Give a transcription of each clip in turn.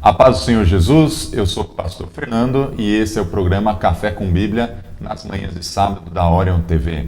A paz do Senhor Jesus, eu sou o pastor Fernando e esse é o programa Café com Bíblia nas manhãs de sábado da Orion TV.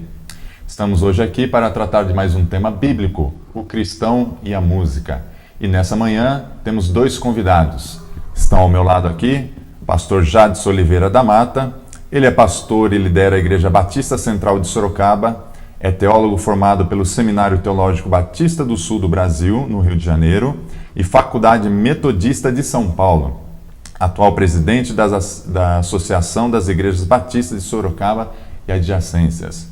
Estamos hoje aqui para tratar de mais um tema bíblico, o cristão e a música. E nessa manhã temos dois convidados. Estão ao meu lado aqui, o pastor Jadson Oliveira da Mata. Ele é pastor e lidera a Igreja Batista Central de Sorocaba. É teólogo formado pelo Seminário Teológico Batista do Sul do Brasil, no Rio de Janeiro, e Faculdade Metodista de São Paulo. Atual presidente da Associação das Igrejas Batistas de Sorocaba e Adjacências.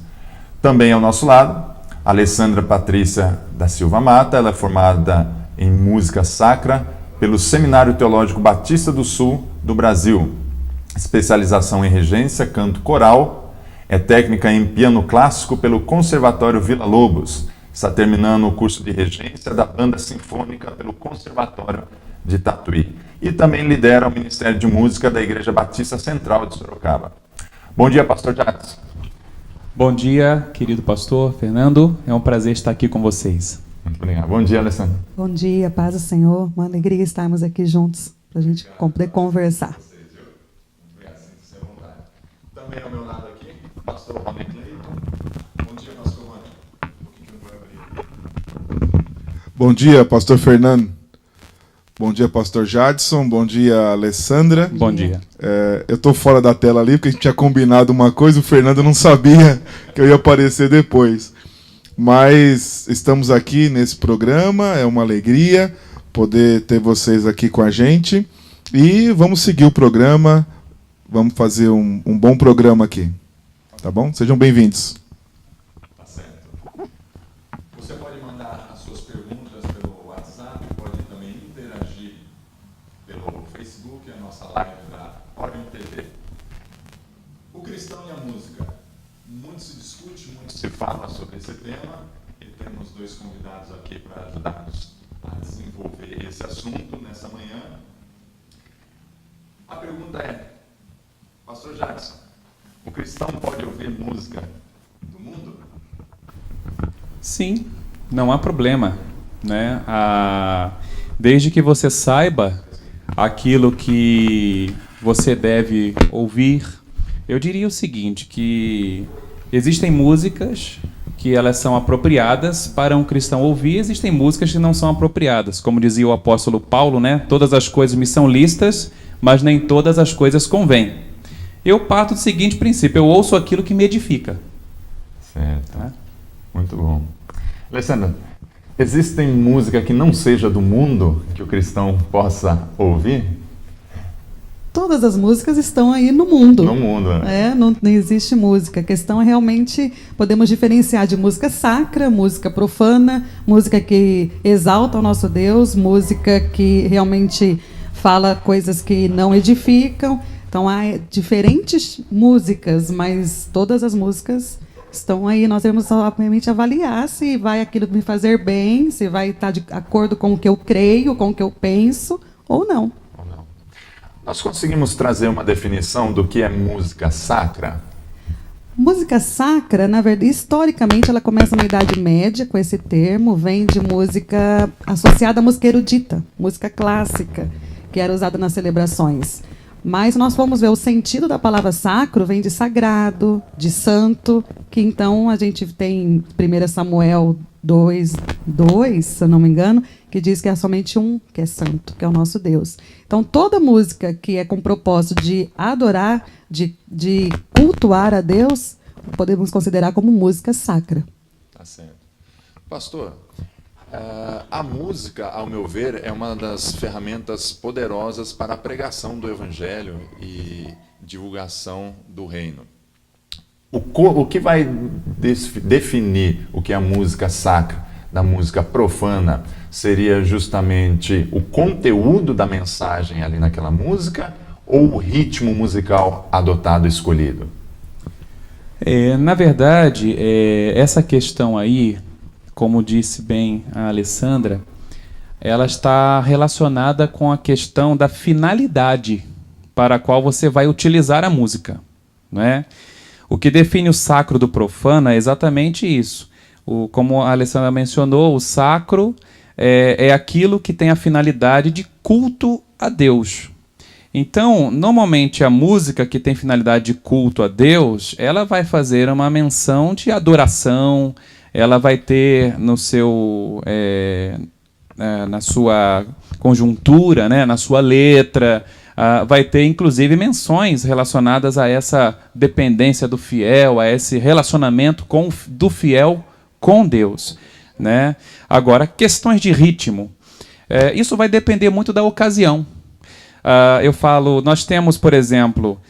Também ao nosso lado, Alessandra Patrícia da Silva Mata. Ela é formada em música sacra pelo Seminário Teológico Batista do Sul do Brasil. Especialização em regência, canto coral. É técnica em piano clássico pelo Conservatório Vila Lobos. Está terminando o curso de regência da Banda Sinfônica pelo Conservatório de Tatuí. E também lidera o Ministério de Música da Igreja Batista Central de Sorocaba. Bom dia, pastor Jadson. Bom dia, querido pastor Fernando. É um prazer estar aqui com vocês. Muito obrigado. Bom dia, Alessandra. Bom dia, paz do Senhor. Uma alegria estarmos aqui juntos para a gente poder conversar. Também ao meu lado aqui, o pastor Rony Cleiton. Bom dia, pastor Rony. Bom dia, pastor Fernando. Bom dia, pastor Jadson. Bom dia, Alessandra. Bom dia. Eu estou fora da tela ali porque a gente tinha combinado uma coisa, o Fernando não sabia que eu ia aparecer depois. Mas estamos aqui nesse programa, é uma alegria poder ter vocês aqui com a gente. E vamos seguir o programa, vamos fazer um bom programa aqui. Tá bom? Sejam bem-vindos. Tá certo. Você pode mandar as suas perguntas pelo WhatsApp, pode também interagir pelo Facebook, a nossa live da Orion TV. O cristão e a música. Muito se discute, muito se fala sobre esse tema e temos dois convidados aqui para ajudar-nos a desenvolver esse assunto nessa manhã. A pergunta é, pastor Jadson, o cristão pode ouvir música do mundo? Sim, não há problema, né? Desde que você saiba aquilo que você deve ouvir. Eu diria o seguinte, que existem músicas que elas são apropriadas para um cristão ouvir, existem músicas que não são apropriadas. Como dizia o apóstolo Paulo, né? Todas as coisas me são lícitas, mas nem todas as coisas convêm. Eu parto do seguinte princípio, eu ouço aquilo que me edifica. Certo. Tá? Muito bom. Alessandra, existem música que não seja do mundo que o cristão possa ouvir? Todas as músicas estão aí no mundo. No mundo, né? Não existe música. A questão é realmente, podemos diferenciar de música sacra, música profana, música que exalta o nosso Deus, música que realmente fala coisas que não edificam. Então, há diferentes músicas, mas todas as músicas estão aí. Nós temos somente avaliar se vai aquilo me fazer bem, se vai estar de acordo com o que eu creio, com o que eu penso, ou não. Nós conseguimos trazer uma definição do que é música sacra? Música sacra, na verdade, historicamente, ela começa na Idade Média, com esse termo, vem de música associada à música erudita, música clássica, que era usada nas celebrações. Mas nós vamos ver o sentido da palavra sacro, vem de sagrado, de santo, que então a gente tem 1 Samuel 2, se eu não me engano, que diz que é somente um que é santo, que é o nosso Deus. Então toda música que é com propósito de adorar, de cultuar a Deus, podemos considerar como música sacra. Tá certo. Pastor, a música, ao meu ver, é uma das ferramentas poderosas para a pregação do Evangelho e divulgação do reino. O que vai definir o que é a música sacra da música profana seria justamente o conteúdo da mensagem ali naquela música ou o ritmo musical adotado, escolhido? Na verdade, essa questão aí, como disse bem a Alessandra, ela está relacionada com a questão da finalidade para a qual você vai utilizar a música, né? O que define o sacro do profano é exatamente isso. Como a Alessandra mencionou, o sacro é aquilo que tem a finalidade de culto a Deus. Então, normalmente a música que tem finalidade de culto a Deus, ela vai fazer uma menção de adoração, ela vai ter no seu, na sua conjuntura, né, na sua letra, vai ter inclusive menções relacionadas a essa dependência do fiel, a esse relacionamento do fiel com Deus, né? Agora, questões de ritmo, isso vai depender muito da ocasião. Eu falo, nós temos, por exemplo,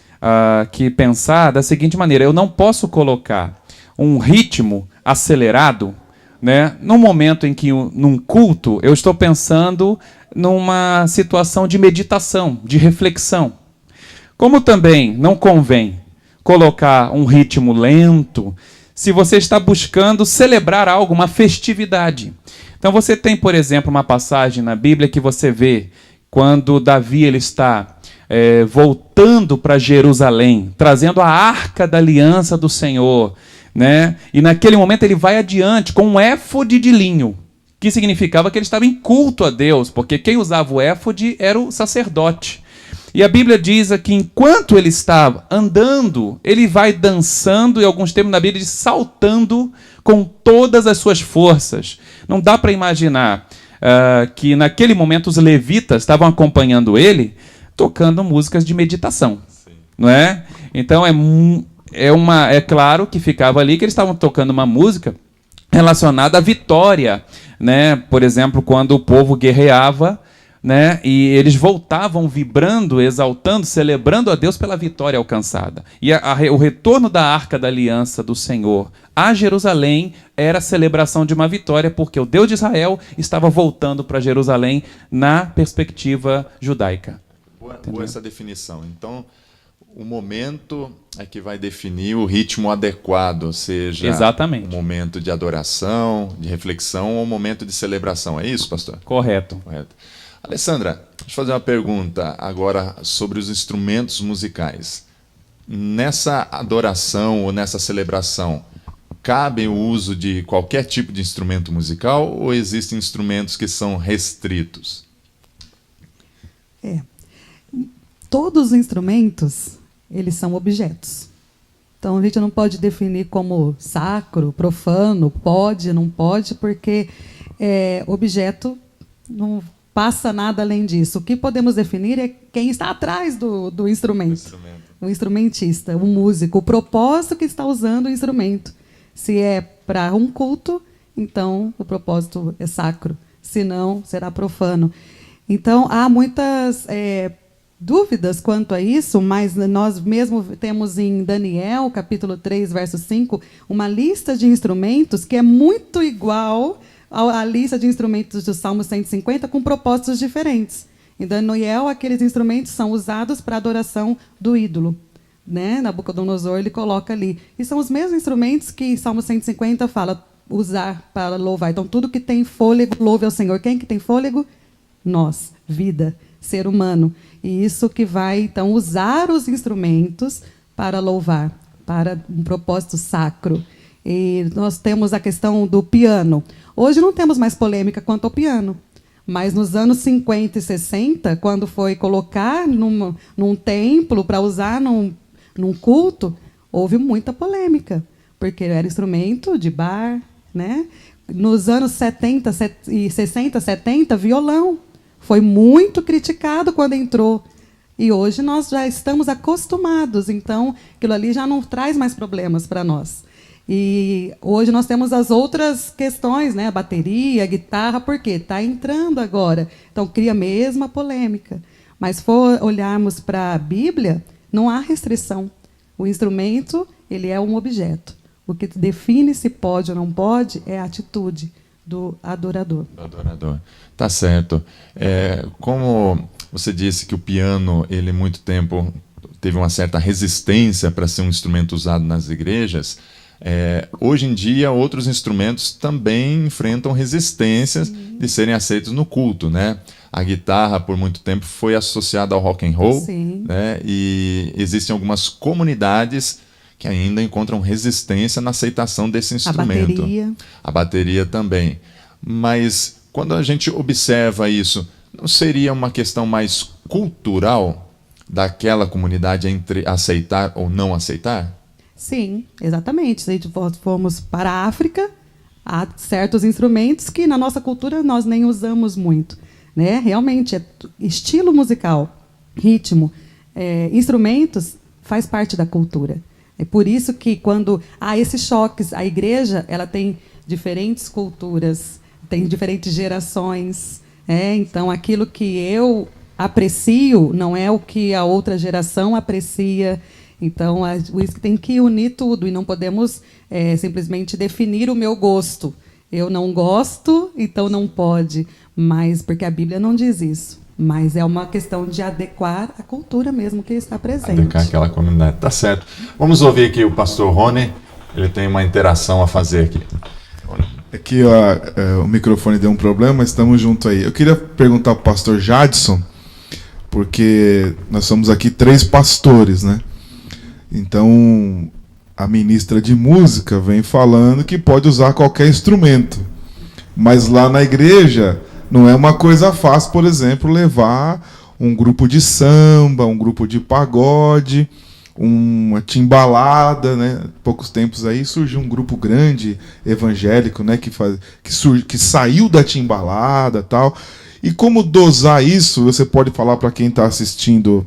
que pensar da seguinte maneira: eu não posso colocar um ritmo acelerado, né, no momento em que, num culto, eu estou pensando numa situação de meditação, de reflexão. Como também não convém colocar um ritmo lento se você está buscando celebrar algo, uma festividade. Então você tem, por exemplo, uma passagem na Bíblia que você vê quando Davi ele está voltando para Jerusalém, trazendo a arca da aliança do Senhor, né? E naquele momento ele vai adiante com um éfode de linho, que significava que ele estava em culto a Deus, porque quem usava o éfode era o sacerdote. E a Bíblia diz que enquanto ele estava andando, ele vai dançando, e alguns termos na Bíblia diz saltando com todas as suas forças. Não dá para imaginar que naquele momento os levitas estavam acompanhando ele, tocando músicas de meditação. Sim. Não é? Então é claro que ficava ali que eles estavam tocando uma música relacionada à vitória, né? Por exemplo, quando o povo guerreava, né? E eles voltavam vibrando, exaltando, celebrando a Deus pela vitória alcançada. E o retorno da Arca da Aliança do Senhor a Jerusalém era a celebração de uma vitória, porque o Deus de Israel estava voltando para Jerusalém na perspectiva judaica. Boa essa definição. Então, o momento é que vai definir o ritmo adequado, seja exatamente um momento de adoração, de reflexão ou um momento de celebração. É isso, pastor? Correto. Alessandra, deixa eu fazer uma pergunta agora sobre os instrumentos musicais. Nessa adoração ou nessa celebração, cabe o uso de qualquer tipo de instrumento musical ou existem instrumentos que são restritos? Todos os instrumentos, eles são objetos. Então a gente não pode definir como sacro, profano, pode, não pode, porque objeto não passa nada além disso. O que podemos definir é quem está atrás do instrumento. O instrumentista, o músico, o propósito que está usando o instrumento. Se é para um culto, então o propósito é sacro. Se não, será profano. Então há muitas dúvidas quanto a isso, mas nós mesmo temos em Daniel, capítulo 3, verso 5, uma lista de instrumentos que é muito igual à lista de instrumentos do Salmo 150, com propósitos diferentes. Em Daniel, aqueles instrumentos são usados para a adoração do ídolo. Né? Nabucodonosor ele coloca ali. E são os mesmos instrumentos que Salmo 150 fala usar para louvar. Então, tudo que tem fôlego, louve ao Senhor. Quem que tem fôlego? Nós, vida, ser humano. E isso que vai, então, usar os instrumentos para louvar, para um propósito sacro. E nós temos a questão do piano. Hoje não temos mais polêmica quanto ao piano. Mas nos anos 50 e 60, quando foi colocar num templo para usar num culto, houve muita polêmica, porque era instrumento de bar, né? Nos anos 60, 70, violão. Foi muito criticado quando entrou. E hoje nós já estamos acostumados, então aquilo ali já não traz mais problemas para nós. E hoje nós temos as outras questões, né? A bateria, a guitarra, por quê? Está entrando agora. Então cria a mesma polêmica. Mas se for olharmos para a Bíblia, não há restrição. O instrumento, ele é um objeto. O que define se pode ou não pode é a atitude do adorador. Tá certo. Como você disse que o piano, ele muito tempo teve uma certa resistência para ser um instrumento usado nas igrejas, hoje em dia outros instrumentos também enfrentam resistências de serem aceitos no culto, né? A guitarra, por muito tempo, foi associada ao rock and roll, né? E existem algumas comunidades que ainda encontram resistência na aceitação desse instrumento. A bateria também. Mas quando a gente observa isso, não seria uma questão mais cultural daquela comunidade entre aceitar ou não aceitar? Sim, exatamente. Se a gente formos para a África, há certos instrumentos que na nossa cultura nós nem usamos muito, né? Realmente, estilo musical, ritmo, instrumentos faz parte da cultura. É por isso que quando há esses choques, a igreja ela tem diferentes culturas, tem diferentes gerações. Então, aquilo que eu aprecio não é o que a outra geração aprecia. Então, isso tem que unir tudo e não podemos simplesmente definir o meu gosto. Eu não gosto, então não pode, mas porque a Bíblia não diz isso. Mas é uma questão de adequar a cultura mesmo que está presente. Adequar aquela comunidade, tá certo. Vamos ouvir aqui o pastor Rony, ele tem uma interação a fazer aqui. Aqui o microfone deu um problema, estamos juntos aí. Eu queria perguntar para o pastor Jadson, porque nós somos aqui 3 pastores, né? Então, a ministra de música vem falando que pode usar qualquer instrumento. Mas lá na igreja, não é uma coisa fácil, por exemplo, levar um grupo de samba, um grupo de pagode, uma timbalada, né? Poucos tempos aí surgiu um grupo grande evangélico, né? Que saiu da timbalada, tal. E como dosar isso? Você pode falar para quem está assistindo,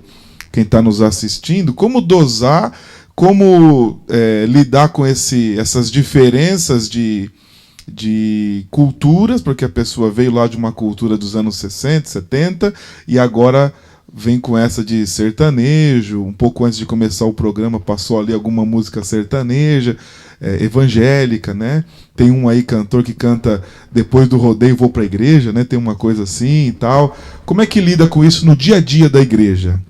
quem está nos assistindo, como dosar, como lidar com essas diferenças de culturas, porque a pessoa veio lá de uma cultura dos anos 60, 70 e agora vem com essa de sertanejo. Um pouco antes de começar o programa passou ali alguma música sertaneja, evangélica, né? Tem um aí cantor que canta depois do rodeio vou para a igreja, né? Tem uma coisa assim e tal. Como é que lida com isso no dia a dia da igreja?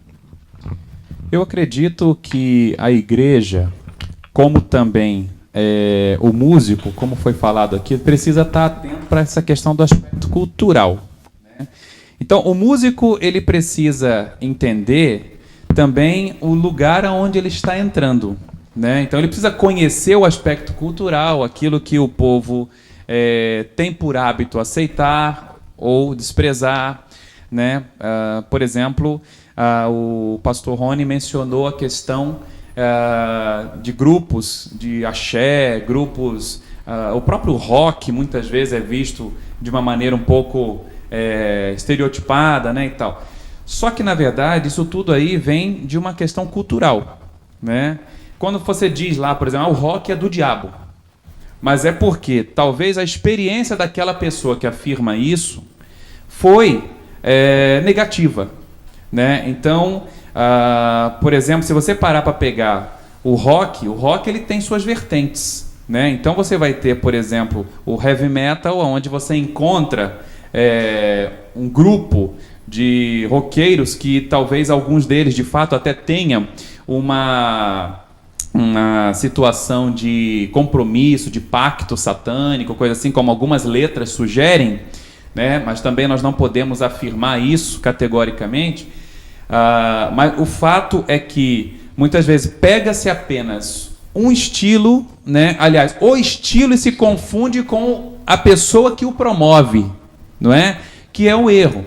Eu acredito que a igreja, como também o músico, como foi falado aqui, precisa estar atento para essa questão do aspecto cultural, né? Então, o músico ele precisa entender também o lugar aonde ele está entrando, né? Então, ele precisa conhecer o aspecto cultural, aquilo que o povo tem por hábito aceitar ou desprezar, né? Por exemplo, o pastor Rony mencionou a questão de grupos de axé, grupos... o próprio rock muitas vezes é visto de uma maneira um pouco estereotipada, né, e tal. Só que, na verdade, isso tudo aí vem de uma questão cultural, né? Quando você diz lá, por exemplo, o rock é do diabo, mas é porque talvez a experiência daquela pessoa que afirma isso foi negativa, né? Então, por exemplo, se você parar para pegar o rock ele tem suas vertentes, né? Então você vai ter, por exemplo, o heavy metal, onde você encontra um grupo de roqueiros que talvez alguns deles de fato até tenham uma situação de compromisso, de pacto satânico, coisa assim, como algumas letras sugerem, né? Mas também nós não podemos afirmar isso categoricamente. Mas o fato é que muitas vezes pega-se apenas um estilo, né? Aliás, o estilo e se confunde com a pessoa que o promove, não é? Que é o erro,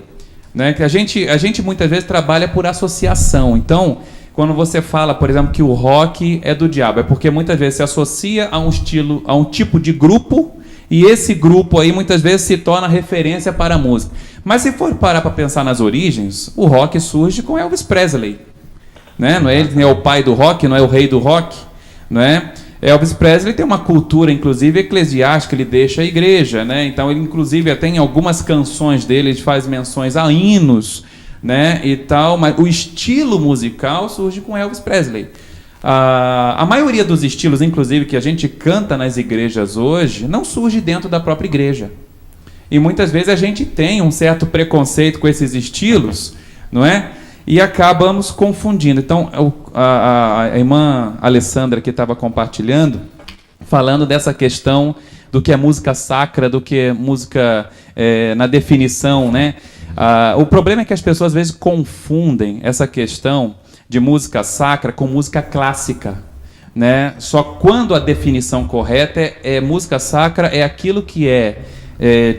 né? Que a gente muitas vezes trabalha por associação. Então, quando você fala, por exemplo, que o rock é do diabo, é porque muitas vezes se associa a um estilo, a um tipo de grupo, e esse grupo aí muitas vezes se torna referência para a música. Mas se for parar para pensar nas origens, o rock surge com Elvis Presley, né? Não é ele que é o pai do rock, não é o rei do rock, não é? Elvis Presley tem uma cultura, inclusive, eclesiástica, ele deixa a igreja, né? Então, ele, inclusive, até em algumas canções dele, ele faz menções a hinos, né? E tal, mas o estilo musical surge com Elvis Presley. A maioria dos estilos, inclusive, que a gente canta nas igrejas hoje, não surge dentro da própria igreja. E muitas vezes a gente tem um certo preconceito com esses estilos, não é? E acabamos confundindo. Então, a irmã Alessandra que estava compartilhando, falando dessa questão do que é música sacra, do que é música na definição, né? O problema é que as pessoas às vezes confundem essa questão de música sacra com música clássica, né? Só quando a definição correta música sacra é aquilo que é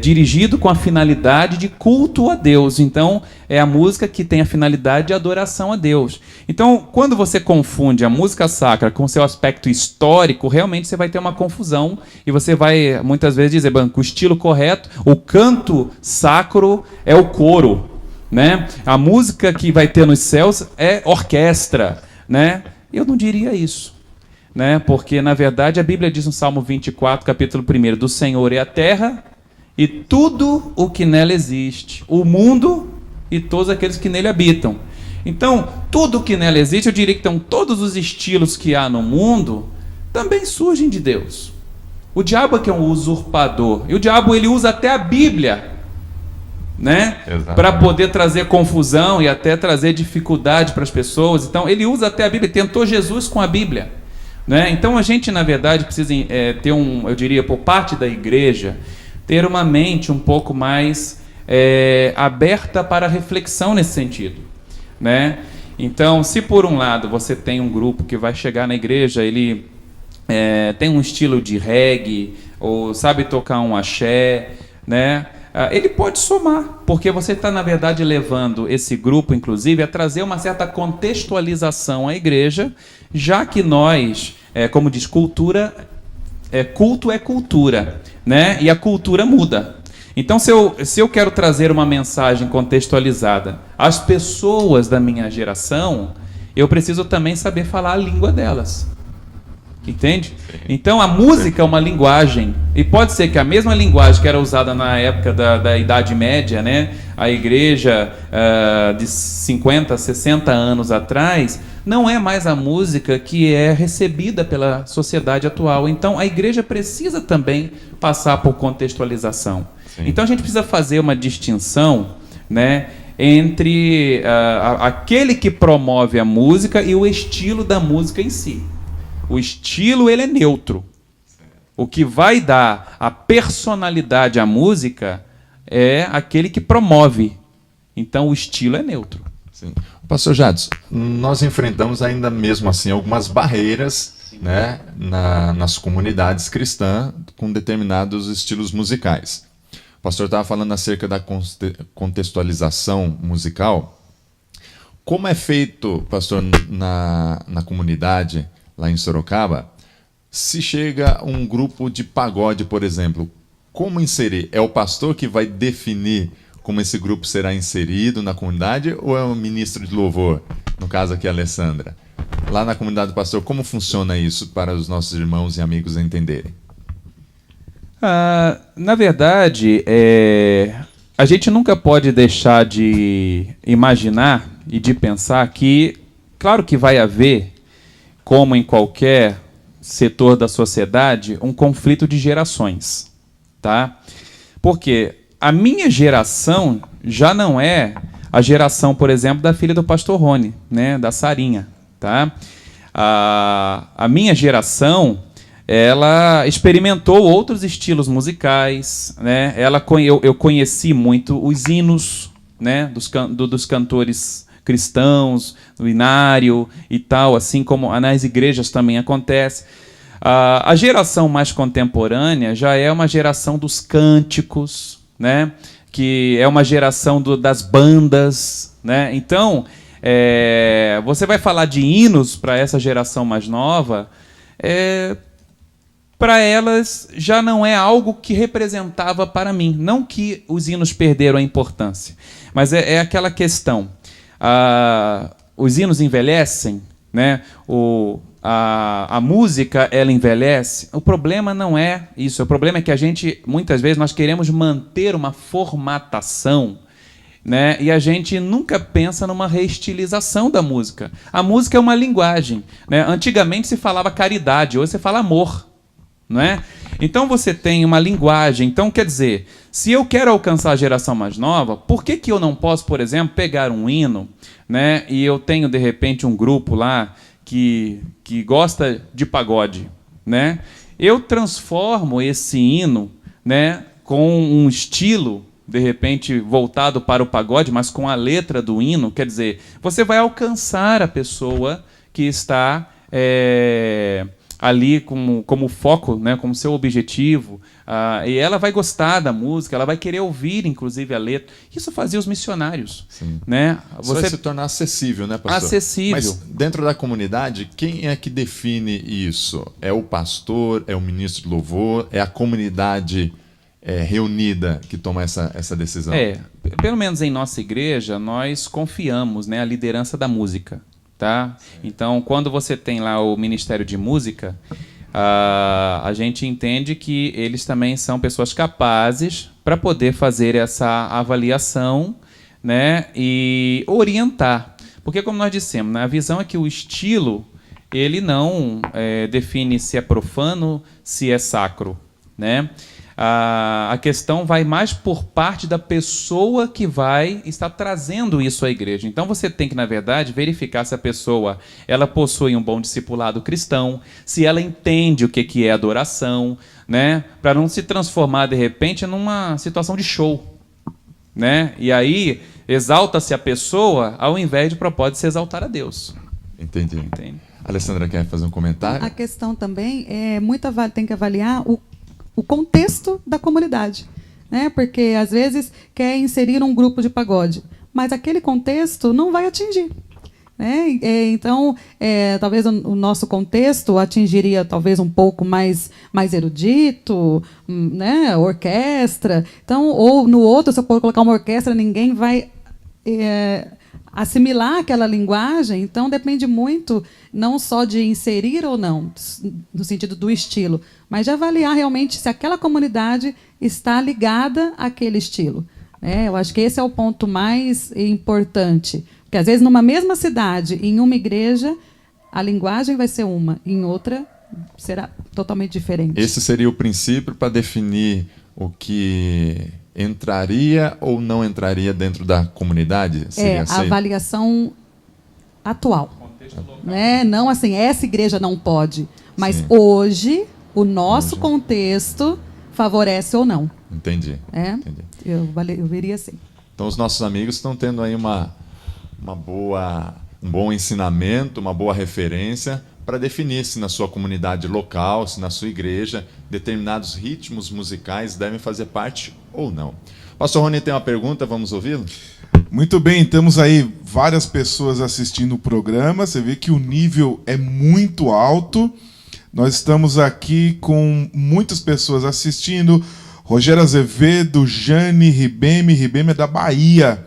dirigido com a finalidade de culto a Deus. Então, é a música que tem a finalidade de adoração a Deus. Então, quando você confunde a música sacra com seu aspecto histórico, realmente você vai ter uma confusão e você vai, muitas vezes, dizer que o estilo correto, o canto sacro é o coro, né? A música que vai ter nos céus é orquestra, né? Eu não diria isso, né? Porque, na verdade, a Bíblia diz no Salmo 24, capítulo 1, do Senhor é a terra e tudo o que nela existe, o mundo e todos aqueles que nele habitam. Então, tudo o que nela existe, eu diria que então, todos os estilos que há no mundo também surgem de Deus. O diabo é que é um usurpador, e o diabo ele usa até a Bíblia, né, para poder trazer confusão e até trazer dificuldade para as pessoas. Então, ele usa até a Bíblia, tentou Jesus com a Bíblia, né? Então, a gente, na verdade, precisa ter eu diria, por parte da igreja, ter uma mente um pouco mais aberta para reflexão nesse sentido, né? Então, se por um lado você tem um grupo que vai chegar na igreja, ele tem um estilo de reggae, ou sabe tocar um axé, né? Ele pode somar, porque você está, na verdade, levando esse grupo, inclusive, a trazer uma certa contextualização à igreja, já que nós, como diz, culto é cultura, né? E a cultura muda. Então, se eu quero trazer uma mensagem contextualizada às pessoas da minha geração, eu preciso também saber falar a língua delas. Entende? Então, a música é uma linguagem, e pode ser que a mesma linguagem que era usada na época da Idade Média, né? A igreja de 50, 60 anos atrás, não é mais a música que é recebida pela sociedade atual. Então, a igreja precisa também passar por contextualização. Sim. Então, a gente precisa fazer uma distinção, né, entre aquele que promove a música e o estilo da música em si. O estilo, ele é neutro. O que vai dar a personalidade à música é aquele que promove. Então, o estilo é neutro. Sim. Pastor Jadson, nós enfrentamos ainda mesmo assim algumas barreiras, né, nas comunidades cristãs com determinados estilos musicais. O pastor estava falando acerca da contextualização musical. Como é feito, pastor, na comunidade lá em Sorocaba, se chega um grupo de pagode, por exemplo, como inserir? É o pastor que vai definir como esse grupo será inserido na comunidade ou é o ministro de louvor, no caso aqui a Alessandra? Lá na comunidade do pastor, como funciona isso para os nossos irmãos e amigos entenderem? Na verdade, a gente nunca pode deixar de imaginar e de pensar que, claro que vai haver, como em qualquer setor da sociedade, um conflito de gerações, tá? Porque a minha geração já não é a geração, por exemplo, da filha do pastor Rony, né, da Sarinha, tá? A minha geração, ela experimentou outros estilos musicais, né? Eu conheci muito os hinos, né, dos cantores cristãos, no inário e tal, assim como nas igrejas também acontece. A geração mais contemporânea já é uma geração dos cânticos, né? Que é uma geração das bandas, né? Então, você vai falar de hinos para essa geração mais nova, para elas já não é algo que representava para mim. Não que os hinos perderam a importância, mas é aquela questão. Os hinos envelhecem, né? A música, ela envelhece. O problema não é isso. O problema é que muitas vezes, nós queremos manter uma formatação, né? E a gente nunca pensa numa reestilização da música. A música é uma linguagem, né? Antigamente se falava caridade, hoje você fala amor, não é? Então você tem uma linguagem. Então, quer dizer, se eu quero alcançar a geração mais nova, por que eu não posso, por exemplo, pegar um hino, né, e eu tenho, de repente, um grupo lá que gosta de pagode, né? Eu transformo esse hino, né, com um estilo, de repente, voltado para o pagode, mas com a letra do hino. Quer dizer, você vai alcançar a pessoa que está ali como foco, né, como seu objetivo, e ela vai gostar da música, ela vai querer ouvir, inclusive, a letra. Isso fazia os missionários. Sim. Né? Isso vai se tornar acessível, né, pastor? Acessível. Mas dentro da comunidade, quem é que define isso? É o pastor, é o ministro de louvor, é a comunidade reunida que toma essa decisão? Pelo menos em nossa igreja, nós confiamos, né, a liderança da música. Tá? Então, quando você tem lá o Ministério de Música, a gente entende que eles também são pessoas capazes para poder fazer essa avaliação, né, e orientar. Porque, como nós dissemos, né, a visão é que o estilo ele não define se é profano, se é sacro. Né? A questão vai mais por parte da pessoa que vai estar trazendo isso à igreja. Então você tem que, na verdade, verificar se a pessoa ela possui um bom discipulado cristão, se ela entende o que é adoração, né? Para não se transformar, de repente, numa situação de show. Né? E aí exalta-se a pessoa ao invés de propósito se exaltar a Deus. Entendi. A Alessandra quer fazer um comentário? A questão também tem que avaliar o contexto da comunidade, né? Porque às vezes quer inserir um grupo de pagode, mas aquele contexto não vai atingir, né? Então, talvez o nosso contexto atingiria talvez um pouco mais erudito, né? Orquestra. Então, ou no outro, se eu for colocar uma orquestra, ninguém vai assimilar aquela linguagem. Então, depende muito não só de inserir ou não, no sentido do estilo, mas de avaliar realmente se aquela comunidade está ligada àquele estilo. Eu acho que esse é o ponto mais importante. Porque, às vezes, numa mesma cidade, em uma igreja, a linguagem vai ser uma, em outra será totalmente diferente. Esse seria o princípio para definir o que entraria ou não entraria dentro da comunidade? Seria a avaliação atual. Né? Não assim, essa igreja não pode, mas sim, hoje o nosso contexto favorece ou não. Entendi. Entendi. Eu veria assim. Então os nossos amigos estão tendo aí um bom ensinamento, uma boa referência para definir se na sua comunidade local, se na sua igreja, determinados ritmos musicais devem fazer parte ou não. Pastor Rony tem uma pergunta, vamos ouvi-lo? Muito bem, temos aí várias pessoas assistindo o programa, você vê que o nível é muito alto. Nós estamos aqui com muitas pessoas assistindo. Rogério Azevedo, Jane, Ribeme é da Bahia.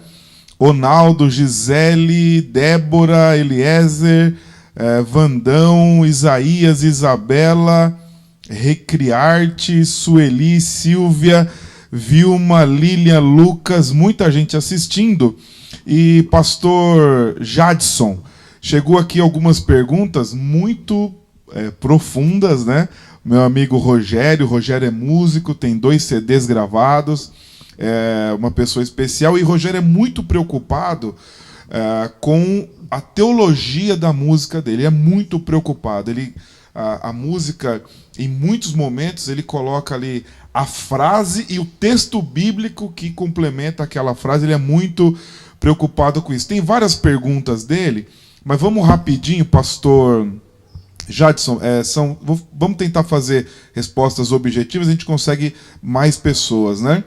Ronaldo, Gisele, Débora, Eliezer, Vandão, Isaías, Isabela, Recriarte, Sueli, Silvia, Vilma, Lília, Lucas, muita gente assistindo. E pastor Jadson, chegou aqui algumas perguntas muito profundas, né? Meu amigo Rogério é músico, tem 2 CDs gravados, é uma pessoa especial, e Rogério é muito preocupado com a teologia da música dele, é muito preocupado. A música, em muitos momentos, ele coloca ali a frase e o texto bíblico que complementa aquela frase, ele é muito preocupado com isso. Tem várias perguntas dele, mas vamos rapidinho, pastor Jadson, vamos tentar fazer respostas objetivas, a gente consegue mais pessoas, né?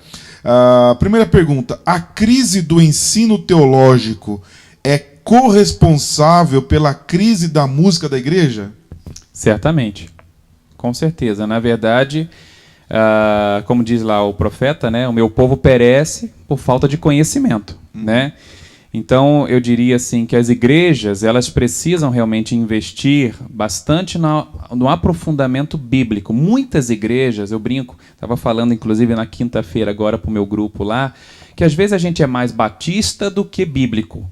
Primeira pergunta: a crise do ensino teológico é corresponsável pela crise da música da igreja? Certamente, com certeza. Na verdade, como diz lá o profeta, né, o meu povo perece por falta de conhecimento, né? Então, eu diria assim que as igrejas, elas precisam realmente investir bastante no aprofundamento bíblico. Muitas igrejas, eu brinco, estava falando inclusive na quinta-feira agora para o meu grupo lá, que às vezes a gente é mais batista do que bíblico.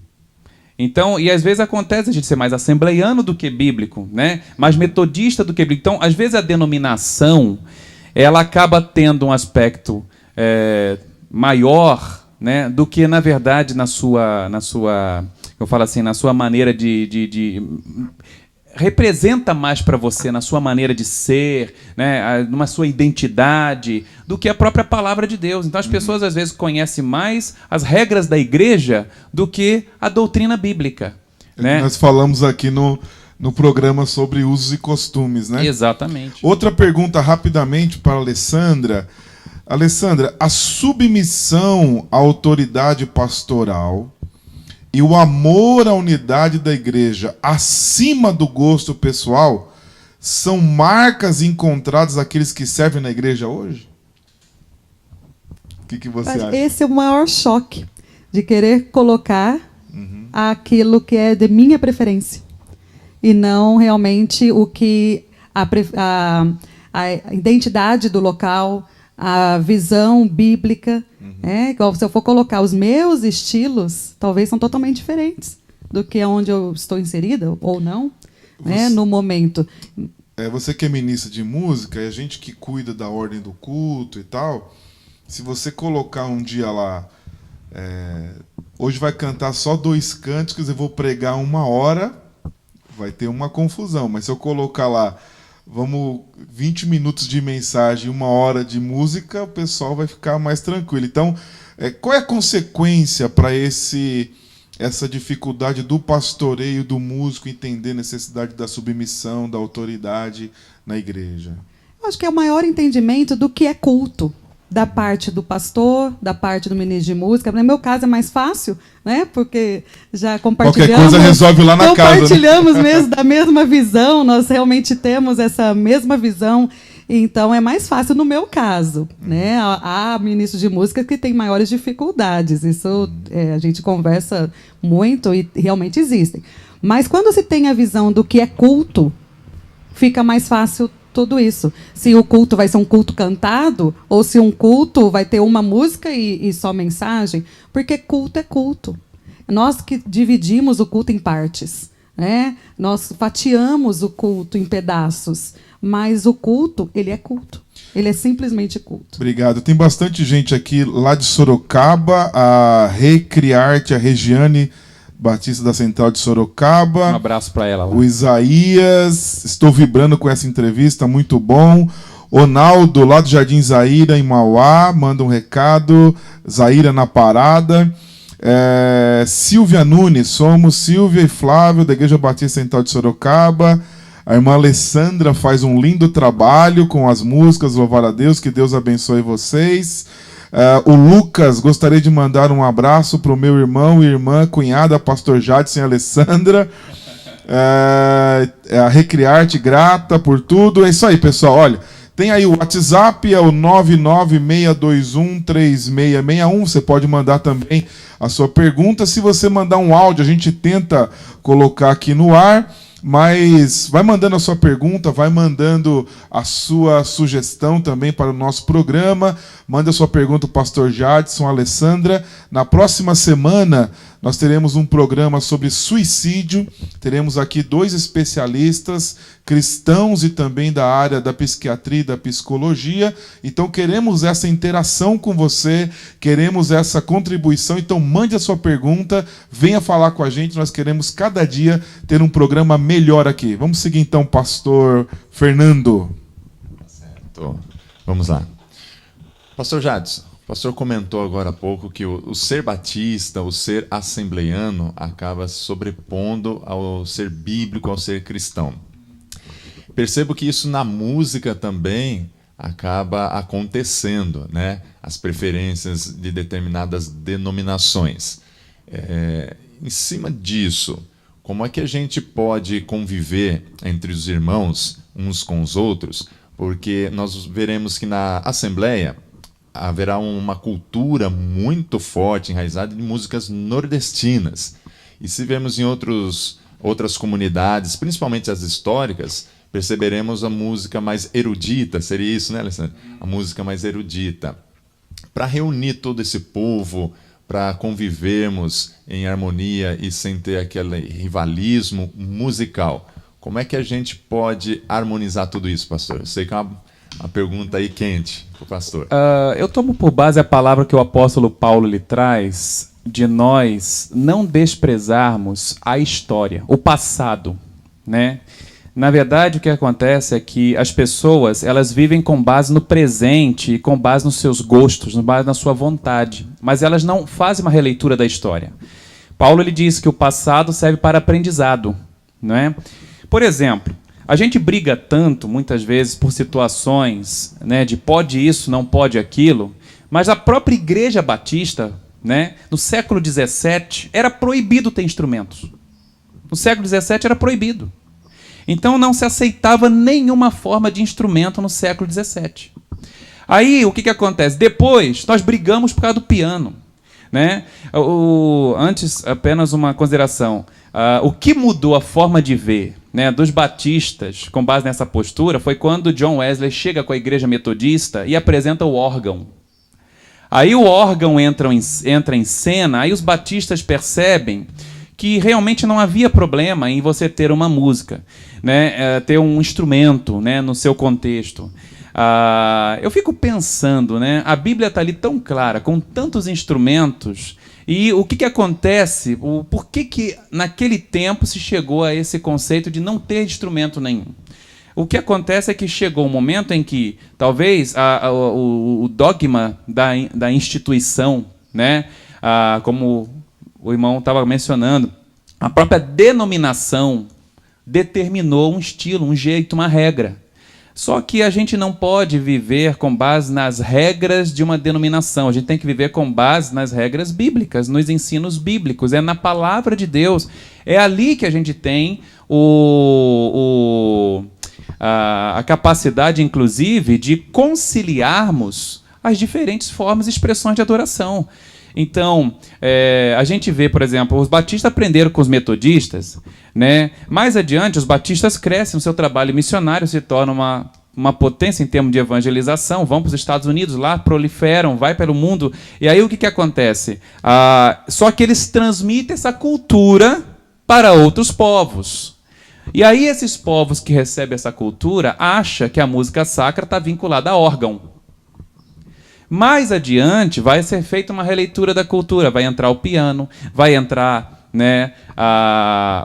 Então, e às vezes acontece a gente ser mais assembleiano do que bíblico, né? Mais metodista do que bíblico. Então, às vezes a denominação, ela acaba tendo um aspecto maior, né, do que na verdade na sua eu falo assim, na sua maneira de representa mais para você, na sua maneira de ser, né, numa sua identidade, do que a própria palavra de Deus. Então as pessoas às vezes conhecem mais as regras da igreja do que a doutrina bíblica, né? Nós falamos aqui no programa sobre usos e costumes, né? Exatamente. Outra pergunta rapidamente para a Alessandra. Alessandra, a submissão à autoridade pastoral e o amor à unidade da igreja acima do gosto pessoal são marcas encontradas daqueles que servem na igreja hoje? O que você acha? Esse é o maior choque de querer colocar aquilo que é de minha preferência e não realmente o que a identidade do local, a visão bíblica. Igual se eu for colocar os meus estilos, talvez são totalmente diferentes do que onde eu estou inserida ou não, no momento. Você que é ministra de música, e a gente que cuida da ordem do culto e tal, se você colocar um dia lá, hoje vai cantar só 2 cânticos, eu vou pregar 1 hora, vai ter uma confusão. Mas se eu colocar lá, 20 minutos de mensagem, 1 hora de música, o pessoal vai ficar mais tranquilo. Então, qual é a consequência para essa dificuldade do pastoreio, do músico entender a necessidade da submissão, da autoridade na igreja? Eu acho que é o maior entendimento do que é culto, da parte do pastor, da parte do ministro de música. No meu caso é mais fácil, né? Porque já compartilhamos. Qualquer coisa resolve lá na casa. Compartilhamos mesmo da mesma visão, nós realmente temos essa mesma visão. Então é mais fácil no meu caso, né? Há ministros de música que têm maiores dificuldades. Isso a gente conversa muito e realmente existem. Mas quando se tem a visão do que é culto, fica mais fácil tudo isso. Se o culto vai ser um culto cantado, ou se um culto vai ter uma música e só mensagem, porque culto é culto. Nós que dividimos o culto em partes, né? Nós fatiamos o culto em pedaços, mas o culto, ele é culto. Ele é simplesmente culto. Obrigado. Tem bastante gente aqui lá de Sorocaba, a Recriarte, a Regiane Batista da Central de Sorocaba. Um abraço para ela. O Isaías, estou vibrando com essa entrevista, muito bom. Ronaldo, lá do Jardim Zaira, em Mauá, manda um recado. Zaira na parada. Silvia Nunes, somos Silvia e Flávio, da Igreja Batista Central de Sorocaba. A irmã Alessandra faz um lindo trabalho com as músicas, louvar a Deus, que Deus abençoe vocês. O Lucas, gostaria de mandar um abraço para o meu irmão e irmã, cunhada, pastor Jadson e Alessandra. A Recriarte, grata por tudo. É isso aí, pessoal. Olha, tem aí o WhatsApp, é o 996213661. Você pode mandar também a sua pergunta. Se você mandar um áudio, a gente tenta colocar aqui no ar. Mas vai mandando a sua pergunta, vai mandando a sua sugestão também para o nosso programa. Manda a sua pergunta para o pastor Jadson, Alessandra. Na próxima semana, nós teremos um programa sobre suicídio. Teremos aqui 2 especialistas, cristãos e também da área da psiquiatria e da psicologia. Então, queremos essa interação com você, queremos essa contribuição. Então, mande a sua pergunta, venha falar com a gente. Nós queremos, cada dia, ter um programa melhor aqui. Vamos seguir, então, pastor Fernando. Certo. Vamos lá. Pastor Jadson, o pastor comentou agora há pouco que o ser batista, o ser assembleiano, acaba se sobrepondo ao ser bíblico, ao ser cristão. Percebo que isso na música também acaba acontecendo, né? As preferências de determinadas denominações. Em cima disso, como é que a gente pode conviver entre os irmãos, uns com os outros? Porque nós veremos que na Assembleia haverá uma cultura muito forte, enraizada de músicas nordestinas. E se vemos em outras comunidades, principalmente as históricas, perceberemos a música mais erudita. Seria isso, né, Alessandra? A música mais erudita. Para reunir todo esse povo, para convivermos em harmonia e sem ter aquele rivalismo musical, como é que a gente pode harmonizar tudo isso, pastor? Eu sei que é uma pergunta aí quente para o pastor. Eu tomo por base a palavra que o apóstolo Paulo lhe traz, de nós não desprezarmos a história, o passado, né? Na verdade, o que acontece é que as pessoas, elas vivem com base no presente, com base nos seus gostos, com base na sua vontade, mas elas não fazem uma releitura da história. Paulo ele diz que o passado serve para aprendizado, não é? Por exemplo, a gente briga tanto, muitas vezes, por situações, né, de pode isso, não pode aquilo, mas a própria Igreja Batista, né, no século XVII, era proibido ter instrumentos. No século XVII era proibido. Então não se aceitava nenhuma forma de instrumento no século XVII. Aí o que acontece? Depois nós brigamos por causa do piano. Né? Antes, apenas uma consideração. O que mudou a forma de ver, né, dos batistas com base nessa postura foi quando John Wesley chega com a igreja metodista e apresenta o órgão. Aí o órgão entra em cena, aí os batistas percebem que realmente não havia problema em você ter uma música, né, ter um instrumento, né, no seu contexto. Eu fico pensando, né, a Bíblia está ali tão clara, com tantos instrumentos, e o que acontece, por que naquele tempo se chegou a esse conceito de não ter instrumento nenhum? O que acontece é que chegou um momento em que talvez o dogma da instituição, né, como o irmão estava mencionando, a própria denominação determinou um estilo, um jeito, uma regra. Só que a gente não pode viver com base nas regras de uma denominação. A gente tem que viver com base nas regras bíblicas, nos ensinos bíblicos. É na palavra de Deus. É ali que a gente tem a capacidade, inclusive, de conciliarmos as diferentes formas e expressões de adoração. Então, a gente vê, por exemplo, os batistas aprenderam com os metodistas, né? Mais adiante, os batistas crescem no seu trabalho missionário, se tornam uma potência em termos de evangelização, vão para os Estados Unidos, lá proliferam, vai pelo mundo. E aí o que acontece? Só que eles transmitem essa cultura para outros povos. E aí esses povos que recebem essa cultura acham que a música sacra está vinculada a órgão. Mais adiante vai ser feita uma releitura da cultura, vai entrar o piano, vai entrar, né,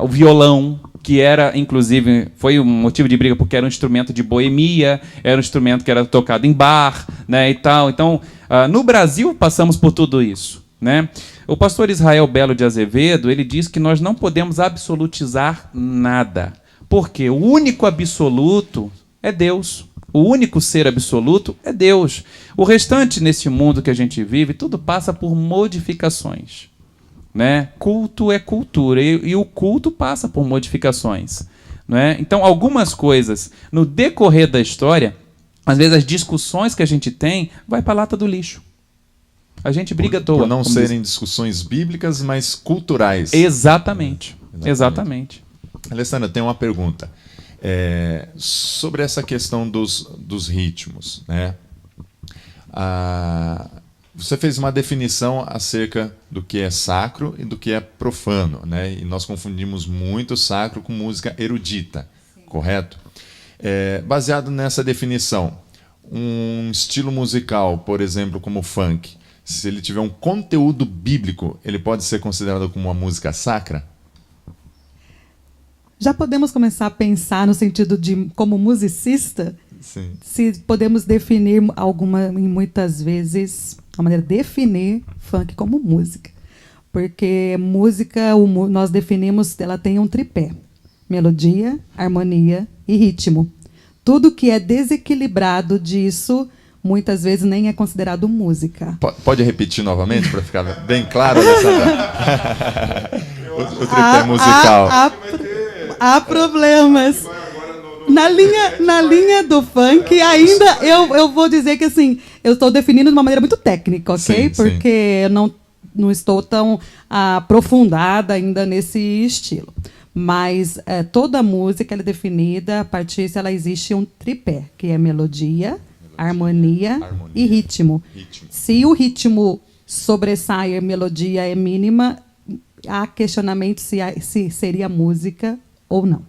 o violão, que era, inclusive, foi um motivo de briga porque era um instrumento de boemia, era um instrumento que era tocado em bar, né, e tal. Então, no Brasil passamos por tudo isso, né? O pastor Israel Belo de Azevedo, ele diz que nós não podemos absolutizar nada, porque o único absoluto é Deus. O único ser absoluto é Deus. O restante, nesse mundo que a gente vive, tudo passa por modificações. Né? Culto é cultura, e o culto passa por modificações. Né? Então, algumas coisas, no decorrer da história, às vezes as discussões que a gente tem, vai para a lata do lixo. A gente briga à toa. Por não serem discussões bíblicas, mas culturais. Exatamente. Alessandra, tem uma pergunta. Sobre essa questão dos ritmos, né? Você fez uma definição acerca do que é sacro e do que é profano, né? E nós confundimos muito sacro com música erudita. Sim. Correto? Baseado nessa definição, um estilo musical, por exemplo, como o funk, se ele tiver um conteúdo bíblico, ele pode ser considerado como uma música sacra? Já podemos começar a pensar no sentido de, como musicista, sim, se podemos definir muitas vezes, a maneira de definir funk como música. Porque música, nós definimos, ela tem um tripé: melodia, harmonia e ritmo. Tudo que é desequilibrado disso, muitas vezes nem é considerado música. Pode repetir novamente, para ficar bem claro? O tripé musical. Há problemas. Na linha do funk, ainda eu vou dizer que assim, eu estou definindo de uma maneira muito técnica, ok? Sim, porque eu não estou tão aprofundada ainda nesse estilo. Mas toda música ela é definida a partir se ela existe um tripé, que é melodia, harmonia e ritmo. Se o ritmo sobressai e a melodia é mínima, há questionamento se seria música ou não.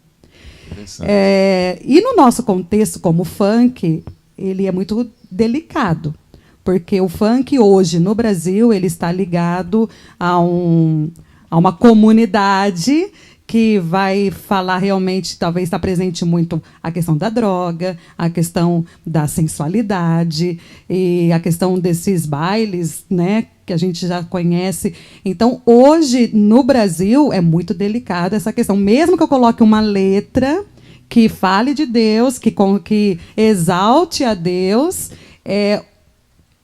E no nosso contexto como funk, ele é muito delicado, porque o funk hoje no Brasil ele está ligado a uma comunidade que vai falar realmente, talvez está presente muito a questão da droga, a questão da sensualidade e a questão desses bailes, né, que a gente já conhece. Então, hoje, no Brasil, é muito delicada essa questão. Mesmo que eu coloque uma letra, que fale de Deus, que exalte a Deus.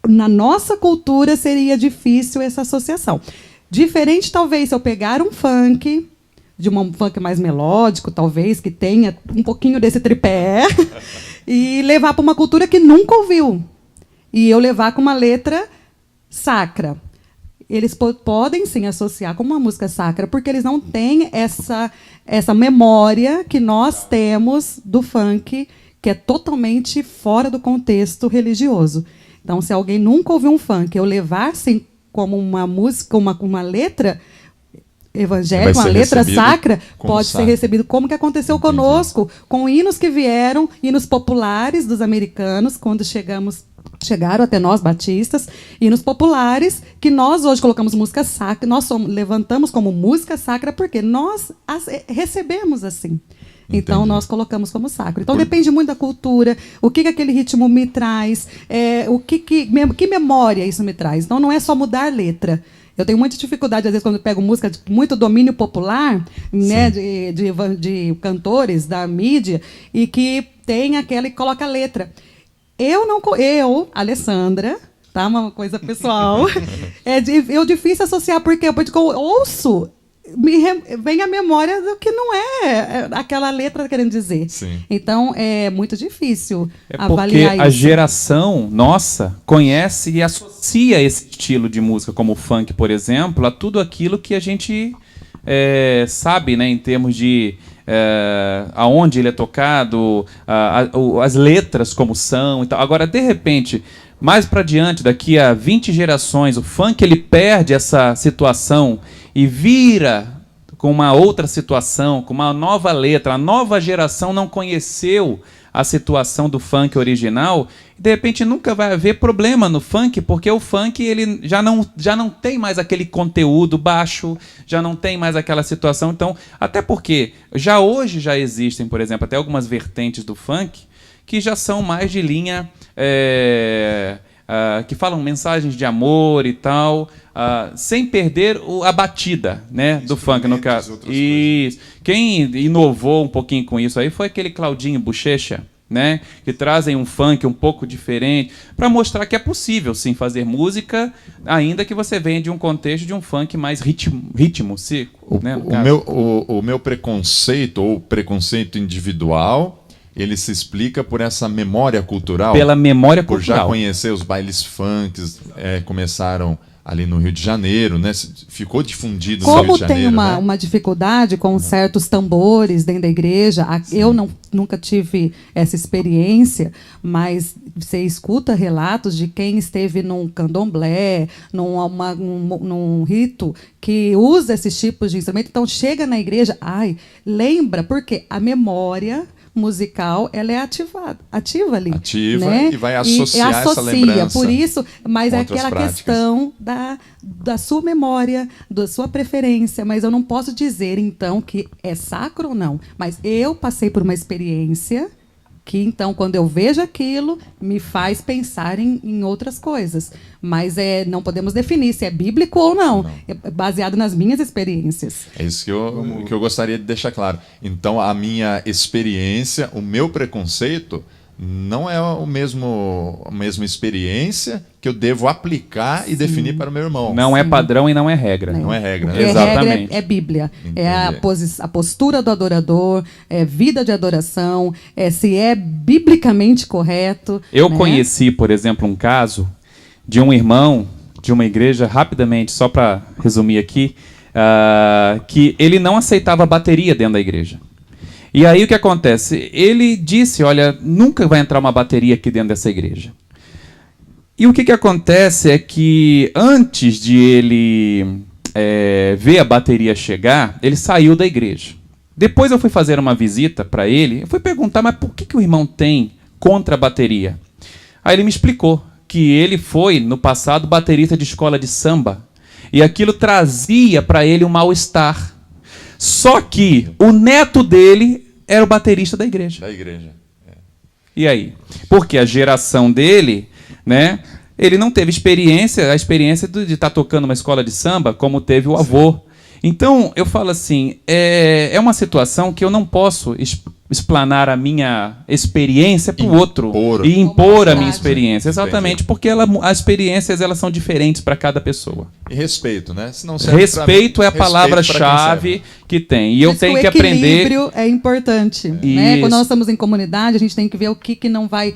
Na nossa cultura seria difícil essa associação. Diferente, talvez, se eu pegar um funk, de um funk mais melódico, talvez, que tenha um pouquinho desse tripé, e levar para uma cultura que nunca ouviu. E eu levar com uma letra sacra. Eles podem, sim, associar com uma música sacra, porque eles não têm essa memória que nós temos do funk, que é totalmente fora do contexto religioso. Então, se alguém nunca ouviu um funk, eu levar, sim, como uma música, uma letra evangélica, uma letra sacra, pode ser recebido como que aconteceu conosco, com hinos que vieram, hinos populares dos americanos, quando chegaram até nós, batistas, hinos populares, que nós hoje colocamos música sacra, levantamos como música sacra, porque nós as recebemos assim. Então, nós colocamos como sacro. Então, depende muito da cultura, o que aquele ritmo me traz, que memória isso me traz. Então, não é só mudar letra. Eu tenho muita dificuldade, às vezes, quando eu pego música de muito domínio popular, né, de cantores da mídia, e que tem aquela e coloca a letra. Eu, Alessandra, tá? Uma coisa pessoal, difícil associar, porque eu ouço, vem a memória do que não é aquela letra querendo dizer. Sim. Então, é muito difícil porque avaliar isso. a geração nossa conhece e associa esse estilo de música, como o funk, por exemplo, a tudo aquilo que a gente sabe, né, em termos de aonde ele é tocado, as letras como são e tal. Agora, de repente, mais para diante, daqui a 20 gerações, o funk ele perde essa situação e vira com uma outra situação, com uma nova letra. A nova geração não conheceu a situação do funk original, e de repente nunca vai haver problema no funk, porque o funk ele já não tem mais aquele conteúdo baixo, já não tem mais aquela situação. Então, até porque hoje já existem, por exemplo, até algumas vertentes do funk que já são mais de linha que falam mensagens de amor e tal, sem perder a batida, né, do funk, no caso. E quem inovou um pouquinho com isso aí foi aquele Claudinho Bochecha, né, que trazem um funk um pouco diferente, para mostrar que é possível, sim, fazer música, ainda que você venha de um contexto de um funk mais ritmo seco. Né, o meu preconceito, ou preconceito individual, ele se explica por essa memória cultural. Pela memória por cultural. Já conhecer os bailes funks, começaram ali no Rio de Janeiro, né? Ficou difundido no Rio de Janeiro. Como tem né? uma dificuldade com certos tambores dentro da igreja, eu nunca tive essa experiência, mas você escuta relatos de quem esteve num candomblé, num rito que usa esses tipos de instrumento, então chega na igreja, lembra, porque a memória musical, ela é ativa ali. Ativa, né? E vai associar essa lembrança. Por isso, mas é aquela práticas. questão da sua memória, da sua preferência, mas eu não posso dizer, então, que é sacro ou não. Mas eu passei por uma experiência que, então, quando eu vejo aquilo, me faz pensar em outras coisas. Mas não podemos definir se é bíblico ou não. É baseado nas minhas experiências. É isso que eu gostaria de deixar claro. Então, a minha experiência, o meu preconceito, não é a mesma experiência que eu devo aplicar e definir para o meu irmão. Não é padrão e não é regra. Não é regra. Porque Exatamente. Regra é Bíblia. Entendi. É a postura do adorador, é vida de adoração, se é biblicamente correto. Eu conheci, por exemplo, um caso de um irmão de uma igreja, rapidamente, só para resumir aqui, que ele não aceitava bateria dentro da igreja. E aí o que acontece? Ele disse, olha, nunca vai entrar uma bateria aqui dentro dessa igreja. E o que acontece é que antes de ele ver a bateria chegar, ele saiu da igreja. Depois eu fui fazer uma visita para ele, eu fui perguntar, mas por que o irmão tem contra a bateria? Aí ele me explicou que ele foi, no passado, baterista de escola de samba, e aquilo trazia para ele um mal-estar. Só que o neto dele era o baterista da igreja. Da igreja. E aí? Porque a geração dele, né, ele não teve a experiência de estar tocando uma escola de samba como teve o avô. Então, eu falo assim, é uma situação que eu não posso explanar a minha experiência para o outro e impor a minha experiência. Exatamente, porque as experiências elas são diferentes para cada pessoa. E respeito, né? Senão respeito é a palavra-chave que tem. E eu tenho que aprender... O equilíbrio é importante. Né? Quando nós estamos em comunidade, a gente tem que ver o que não vai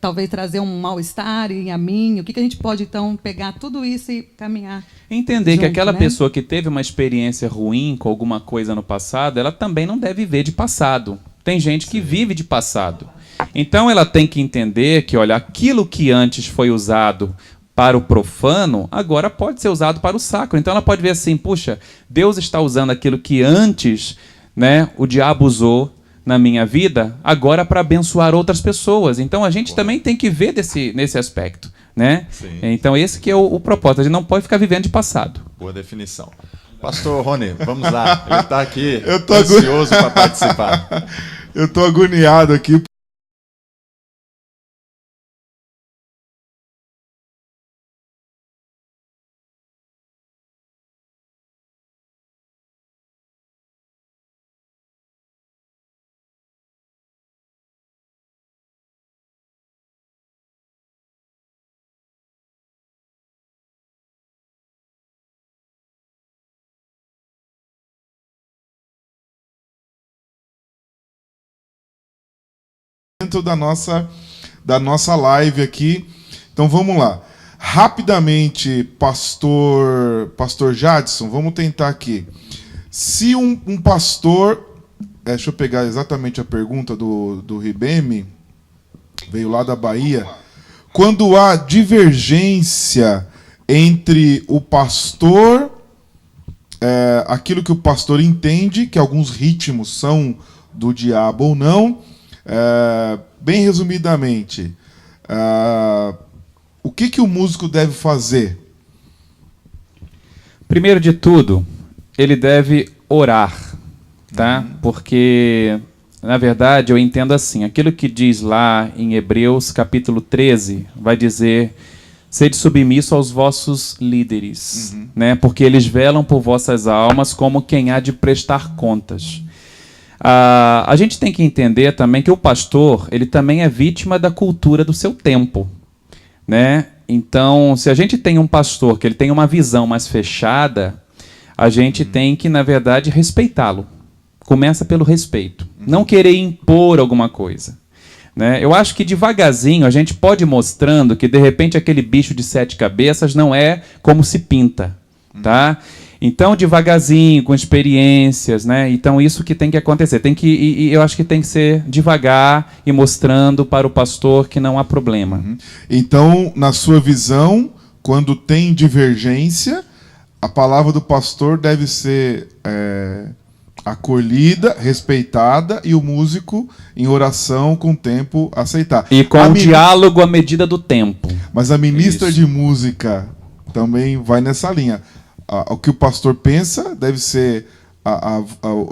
talvez trazer um mal-estar a mim, o que a gente pode, então, pegar tudo isso e caminhar. Entender junto, que aquela pessoa que teve uma experiência ruim com alguma coisa no passado, ela também não deve viver de passado. Tem gente que vive de passado. Então ela tem que entender que, olha, aquilo que antes foi usado para o profano, agora pode ser usado para o sacro. Então ela pode ver assim, puxa, Deus está usando aquilo que antes, né, o diabo usou na minha vida, agora para abençoar outras pessoas. Então a gente também tem que ver nesse aspecto, né? Sim. Então esse que é o propósito. A gente não pode ficar vivendo de passado. Boa definição. Pastor Rony, vamos lá. Ele está aqui ansioso para participar. Eu estou agoniado aqui. Dentro da nossa live aqui. Então vamos lá. Rapidamente, pastor Jadson, vamos tentar aqui. Se um pastor... deixa eu pegar exatamente a pergunta do Ribeme, veio lá da Bahia. Quando há divergência entre o pastor, aquilo que o pastor entende, que alguns ritmos são do diabo ou não, bem resumidamente, o que o músico deve fazer? Primeiro de tudo, ele deve orar, tá? Porque, na verdade, eu entendo assim, aquilo que diz lá em Hebreus capítulo 13, vai dizer, sede submisso aos vossos líderes, né? Porque eles velam por vossas almas como quem há de prestar contas. A gente tem que entender também que o pastor, ele também é vítima da cultura do seu tempo, né? Então, se a gente tem um pastor que ele tem uma visão mais fechada, a gente tem que, na verdade, respeitá-lo. Começa pelo respeito. Não querer impor alguma coisa, né? Eu acho que devagarzinho a gente pode ir mostrando que, de repente, aquele bicho de 7 cabeças não é como se pinta, tá? Então, devagarzinho, com experiências, né? Então, isso que tem que acontecer. Eu acho que tem que ser devagar e mostrando para o pastor que não há problema. Então, na sua visão, quando tem divergência, a palavra do pastor deve ser acolhida, respeitada, e o músico, em oração, com o tempo, aceitar. E com o diálogo à medida do tempo. Mas a ministra de música também vai nessa linha. O que o pastor pensa deve ser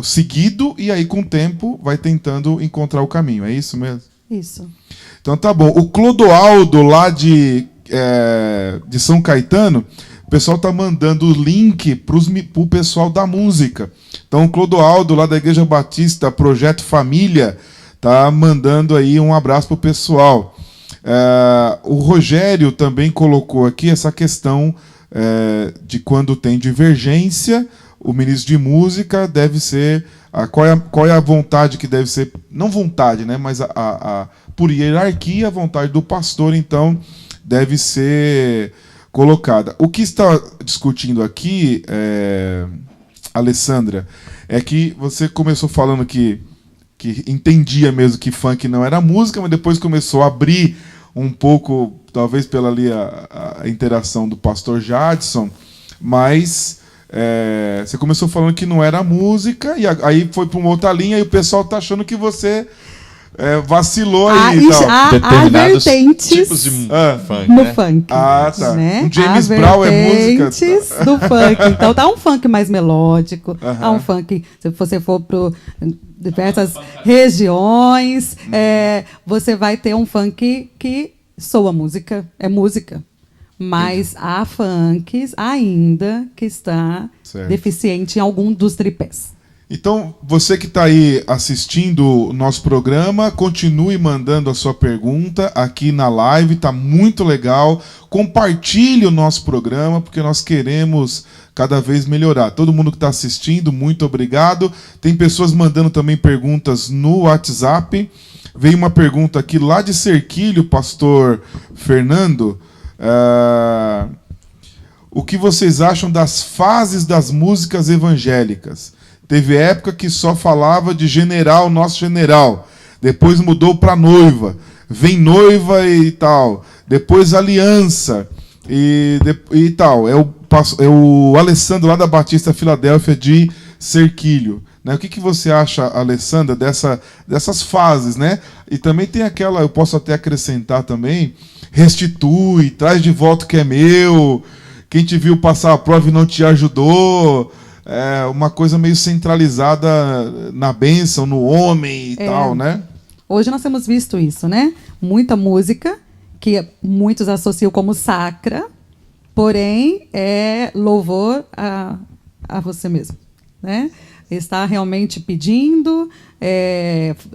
seguido, e aí, com o tempo, vai tentando encontrar o caminho. É isso mesmo? Isso. Então tá bom. O Clodoaldo, lá de São Caetano, o pessoal tá mandando o link pro pessoal da música. Então o Clodoaldo, lá da Igreja Batista, Projeto Família, tá mandando aí um abraço pro pessoal. O Rogério também colocou aqui essa questão de quando tem divergência, o ministro de música deve ser... Qual é a vontade que deve ser... Não vontade, né? Mas por hierarquia, a vontade do pastor, então, deve ser colocada. O que está discutindo aqui, Alessandra, é que você começou falando que entendia mesmo que funk não era música, mas depois começou a abrir um pouco, talvez pela ali a interação do pastor Jadson, mas você começou falando que não era música, e aí foi para uma outra linha, e o pessoal está achando que você vacilou aí. Há vertentes tipos de funk, no né? funk. Ah, tá. Né? Um James Brown é música? Do funk. Então tá um funk mais melódico, há um funk, se você for para diversas regiões, você vai ter um funk que soa música, é música. Mas há funks ainda que está Certo. deficiente em algum dos tripés. Então, você que está aí assistindo o nosso programa, continue mandando a sua pergunta aqui na live, tá muito legal. Compartilhe o nosso programa, porque nós queremos cada vez melhorar. Todo mundo que está assistindo, muito obrigado. Tem pessoas mandando também perguntas no WhatsApp. Veio uma pergunta aqui lá de Serquilho, pastor Fernando. O que vocês acham das fases das músicas evangélicas? Teve época que só falava de general, nosso general. Depois mudou para noiva. Vem noiva e tal. Depois aliança e tal. É o Alessandro lá da Batista Filadélfia de Serquilho. Né? O que você acha, Alessandra, dessas fases, né? E também tem aquela, eu posso até acrescentar também, restitui, traz de volta o que é meu, quem te viu passar a prova e não te ajudou... É uma coisa meio centralizada na bênção, no homem e tal, né? Hoje nós temos visto isso, né? Muita música, que muitos associam como sacra, porém é louvor a você mesmo, né? Está realmente pedindo,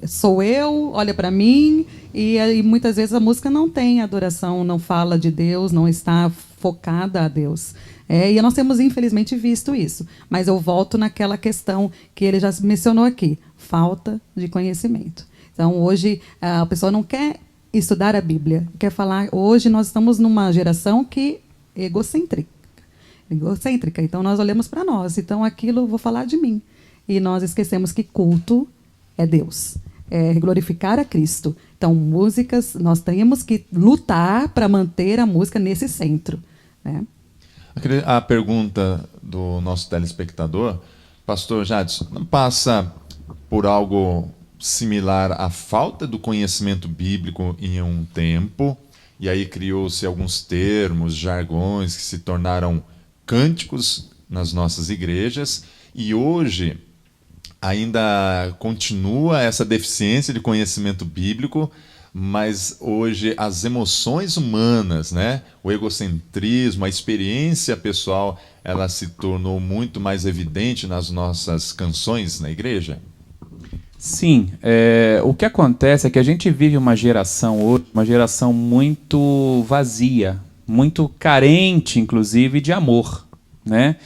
sou eu, olha para mim, e muitas vezes a música não tem adoração, não fala de Deus, não está focada a Deus. E nós temos, infelizmente, visto isso. Mas eu volto naquela questão que ele já mencionou aqui, falta de conhecimento. Então, hoje, a pessoa não quer estudar a Bíblia, quer falar... Hoje, nós estamos numa geração que é egocêntrica. Então, nós olhamos para nós. Então, aquilo, vou falar de mim. E nós esquecemos que culto é Deus. É glorificar a Cristo. Então, músicas, nós temos que lutar para manter a música nesse centro, né? A pergunta do nosso telespectador, pastor Jadson, não passa por algo similar à falta do conhecimento bíblico em um tempo, e aí criou-se alguns termos, jargões que se tornaram cânticos nas nossas igrejas, e hoje ainda continua essa deficiência de conhecimento bíblico, mas hoje as emoções humanas, né, o egocentrismo, a experiência pessoal, ela se tornou muito mais evidente nas nossas canções na igreja? Sim, o que acontece é que a gente vive uma geração hoje, uma geração muito vazia, muito carente, inclusive, de amor, né?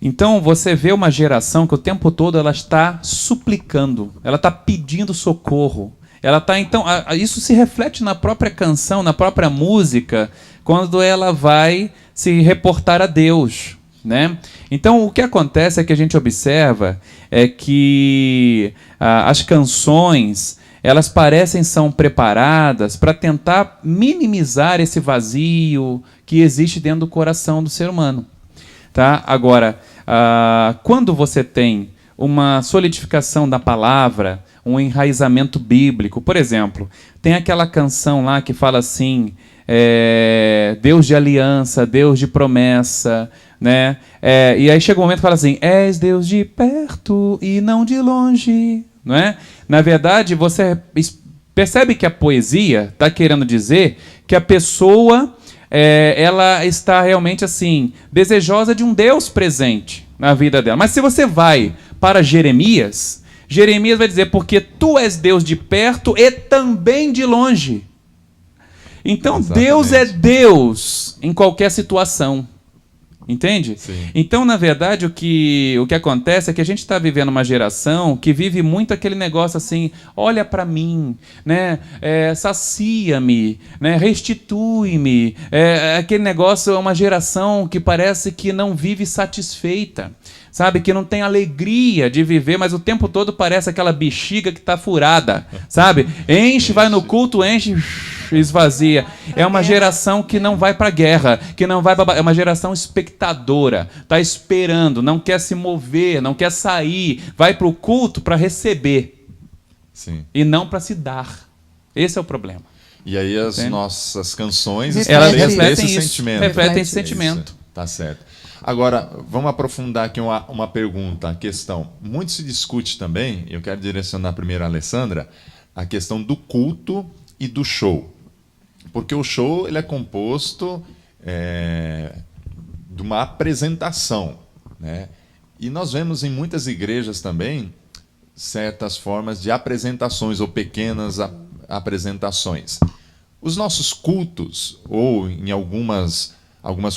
Então você vê uma geração que o tempo todo ela está suplicando, ela está pedindo socorro. Ela tá, então, isso se reflete na própria canção, na própria música, quando ela vai se reportar a Deus, né? Então, o que acontece é que a gente observa é que as canções, elas parecem são preparadas para tentar minimizar esse vazio que existe dentro do coração do ser humano, tá? Agora, quando você tem uma solidificação da palavra, um enraizamento bíblico. Por exemplo, tem aquela canção lá que fala assim, Deus de aliança, Deus de promessa, né? E aí chega um momento que fala assim, és Deus de perto e não de longe, não é? Na verdade, você percebe que a poesia está querendo dizer que a pessoa ela está realmente assim, desejosa de um Deus presente na vida dela. Mas se você vai para Jeremias vai dizer, porque tu és Deus de perto e também de longe. Então, exatamente. Deus é Deus em qualquer situação. Entende? Sim. Então, na verdade, o que acontece é que a gente está vivendo uma geração que vive muito aquele negócio assim, olha para mim, né? Sacia-me, né? Restitui-me. Aquele negócio é uma geração que parece que não vive satisfeita, sabe? Que não tem alegria de viver, mas o tempo todo parece aquela bexiga que está furada, sabe? Enche, vai no culto, enche, esvazia. É uma geração que não vai para a guerra, que não vai pra... É uma geração espectadora, está esperando, não quer se mover, não quer sair, vai para o culto para receber. Sim. E não para se dar. Esse é o problema. E aí as nossas canções elas refletem esse sentimento. Refletem esse sentimento. Isso, tá certo. Agora, vamos aprofundar aqui uma pergunta, a questão. Muito se discute também, eu quero direcionar primeiro a Alessandra, a questão do culto e do show. Porque o show ele é composto de uma apresentação, né? E nós vemos em muitas igrejas também certas formas de apresentações ou pequenas apresentações. Os nossos cultos, ou em algumas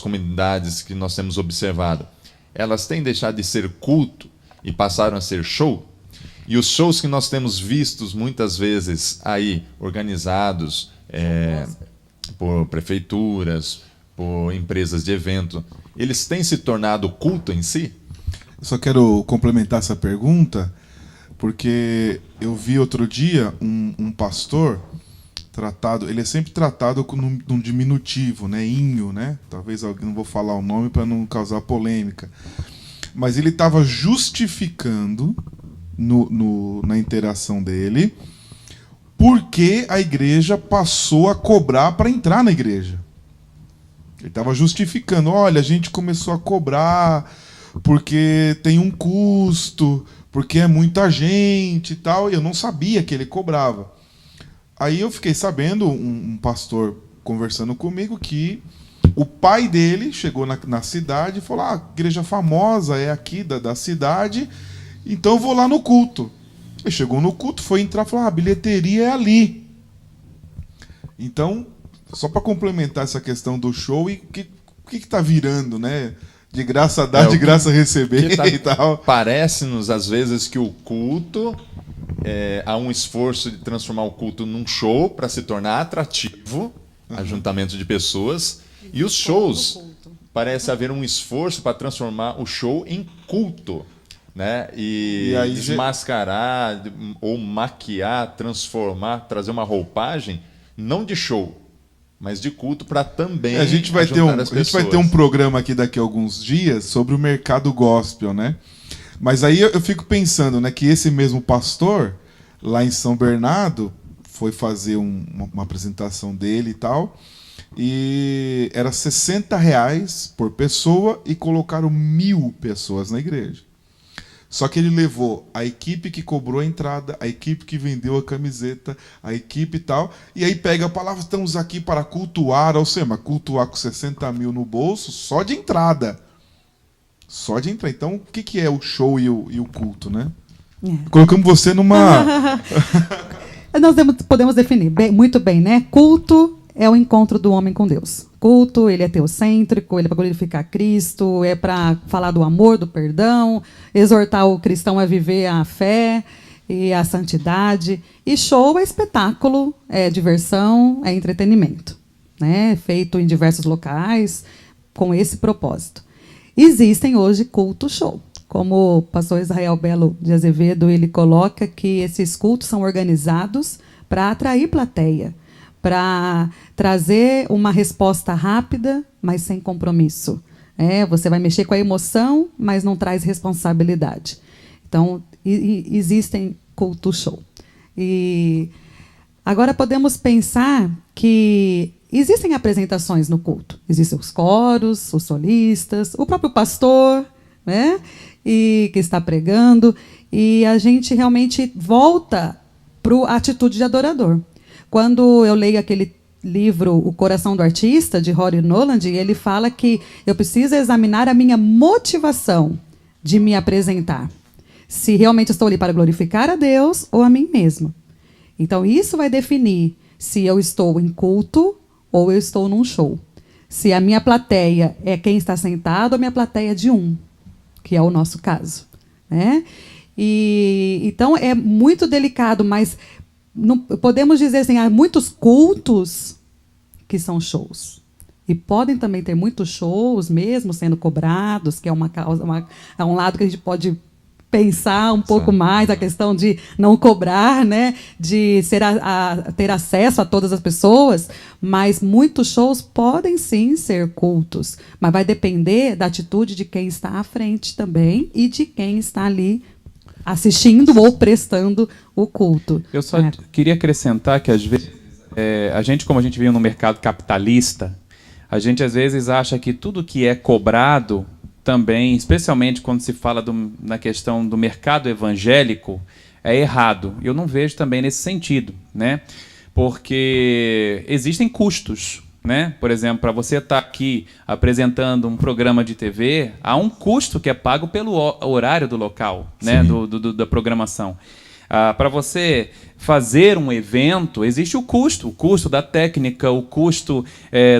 comunidades que nós temos observado, elas têm deixado de ser culto e passaram a ser show. E os shows que nós temos vistos muitas vezes aí organizados por prefeituras, por empresas de evento, eles têm se tornado culto em si? Eu só quero complementar essa pergunta, porque eu vi outro dia um pastor tratado, ele é sempre tratado num diminutivo, né, inho, né? Talvez alguém, não vou falar o nome para não causar polêmica, mas ele estava justificando na interação dele porque a igreja passou a cobrar para entrar na igreja. Ele estava justificando, olha, a gente começou a cobrar porque tem um custo, porque é muita gente e tal, e eu não sabia que ele cobrava. Aí eu fiquei sabendo, um pastor conversando comigo, que o pai dele chegou na cidade e falou, a igreja famosa é aqui da cidade, então eu vou lá no culto. Ele chegou no culto, foi entrar e falou, a bilheteria é ali. Então, só para complementar essa questão do show, e o que está virando, né? De graça dar, de graça receber e tal. Parece-nos, às vezes, que o culto, há um esforço de transformar o culto num show para se tornar atrativo, ajuntamento de pessoas, e os shows, parece haver um esforço para transformar o show em culto, né? E aí, desmascarar, ou maquiar, transformar, trazer uma roupagem, não de show, mas de culto, para também a gente vai ter um programa aqui daqui a alguns dias sobre o mercado gospel, né? Mas aí eu fico pensando, né, que esse mesmo pastor, lá em São Bernardo, foi fazer uma apresentação dele e tal, e era R$60 por pessoa e colocaram 1.000 pessoas na igreja. Só que ele levou a equipe que cobrou a entrada, a equipe que vendeu a camiseta, a equipe e tal, e aí pega a palavra, estamos aqui para cultuar, ou seja, mas cultuar com 60 mil no bolso, só de entrada. Só de entrada. Então, o que é o show e o culto, né? Colocamos você numa... Nós podemos definir muito bem, né? Culto é o encontro do homem com Deus. Culto, ele é teocêntrico, ele é para glorificar Cristo, é para falar do amor, do perdão, exortar o cristão a viver a fé e a santidade. E show é espetáculo, é diversão, é entretenimento, né? Feito em diversos locais com esse propósito. Existem hoje culto show. Como o pastor Israel Belo de Azevedo, ele coloca que esses cultos são organizados para atrair plateia, para trazer uma resposta rápida, mas sem compromisso. Você vai mexer com a emoção, mas não traz responsabilidade. Então, existem culto show. E agora podemos pensar que existem apresentações no culto. Existem os coros, os solistas, o próprio pastor, né, e que está pregando, e a gente realmente volta para a atitude de adorador. Quando eu leio aquele livro O Coração do Artista, de Rory Noland, ele fala que eu preciso examinar a minha motivação de me apresentar. Se realmente estou ali para glorificar a Deus ou a mim mesmo. Então, isso vai definir se eu estou em culto ou eu estou num show. Se a minha plateia é quem está sentado ou a minha plateia é de um, que é o nosso caso, né? Então, é muito delicado, mas... não, podemos dizer assim, há muitos cultos que são shows. E podem também ter muitos shows, mesmo sendo cobrados, que é uma causa, é um lado que a gente pode pensar um pouco mais, a questão de não cobrar, né? De ter acesso a todas as pessoas, mas muitos shows podem sim ser cultos, mas vai depender da atitude de quem está à frente também e de quem está ali assistindo ou prestando o culto. Eu só queria acrescentar que, às vezes, a gente, como a gente vive no mercado capitalista, a gente, às vezes, acha que tudo que é cobrado também, especialmente quando se fala na questão do mercado evangélico, é errado. Eu não vejo também nesse sentido, né? Porque existem custos, né? Por exemplo, para você estar aqui apresentando um programa de TV, há um custo que é pago pelo horário do local, né? Da programação. Para você fazer um evento, existe o custo da técnica, o custo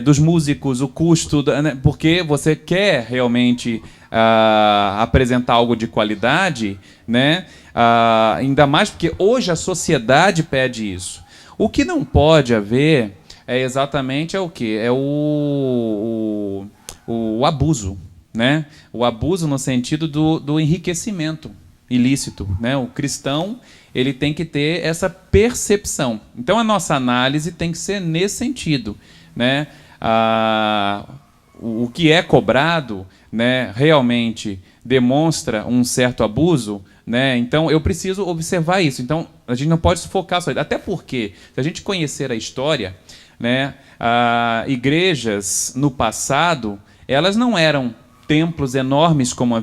dos músicos, o custo... né? Porque você quer realmente apresentar algo de qualidade, né? Ainda mais porque hoje a sociedade pede isso. O que não pode haver é exatamente o quê? É o abuso, né? O abuso no sentido do enriquecimento ilícito, né? O cristão, ele tem que ter essa percepção. Então a nossa análise tem que ser nesse sentido, né? O que é cobrado, né, realmente demonstra um certo abuso, né? Então eu preciso observar isso. Então a gente não pode se focar só, até porque se a gente conhecer a história, né, igrejas no passado, elas não eram templos enormes como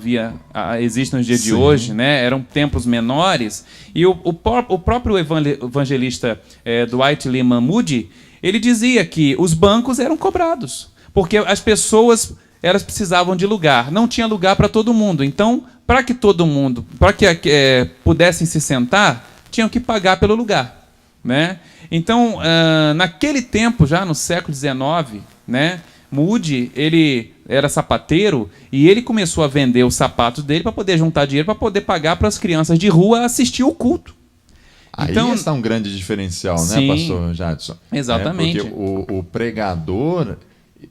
existe nos dias de hoje, né? Eram templos menores, e o próprio evangelista Dwight Lyman Moody, ele dizia que os bancos eram cobrados, porque as pessoas, elas precisavam de lugar, não tinha lugar para todo mundo, então para que pudessem se sentar, tinham que pagar pelo lugar, né? Então naquele tempo, já no século XIX, né, Moody, ele era sapateiro e ele começou a vender os sapatos dele para poder juntar dinheiro para poder pagar para as crianças de rua assistir o culto. Então, aí está um grande diferencial, sim, né, pastor Jadson? Exatamente. Porque o pregador,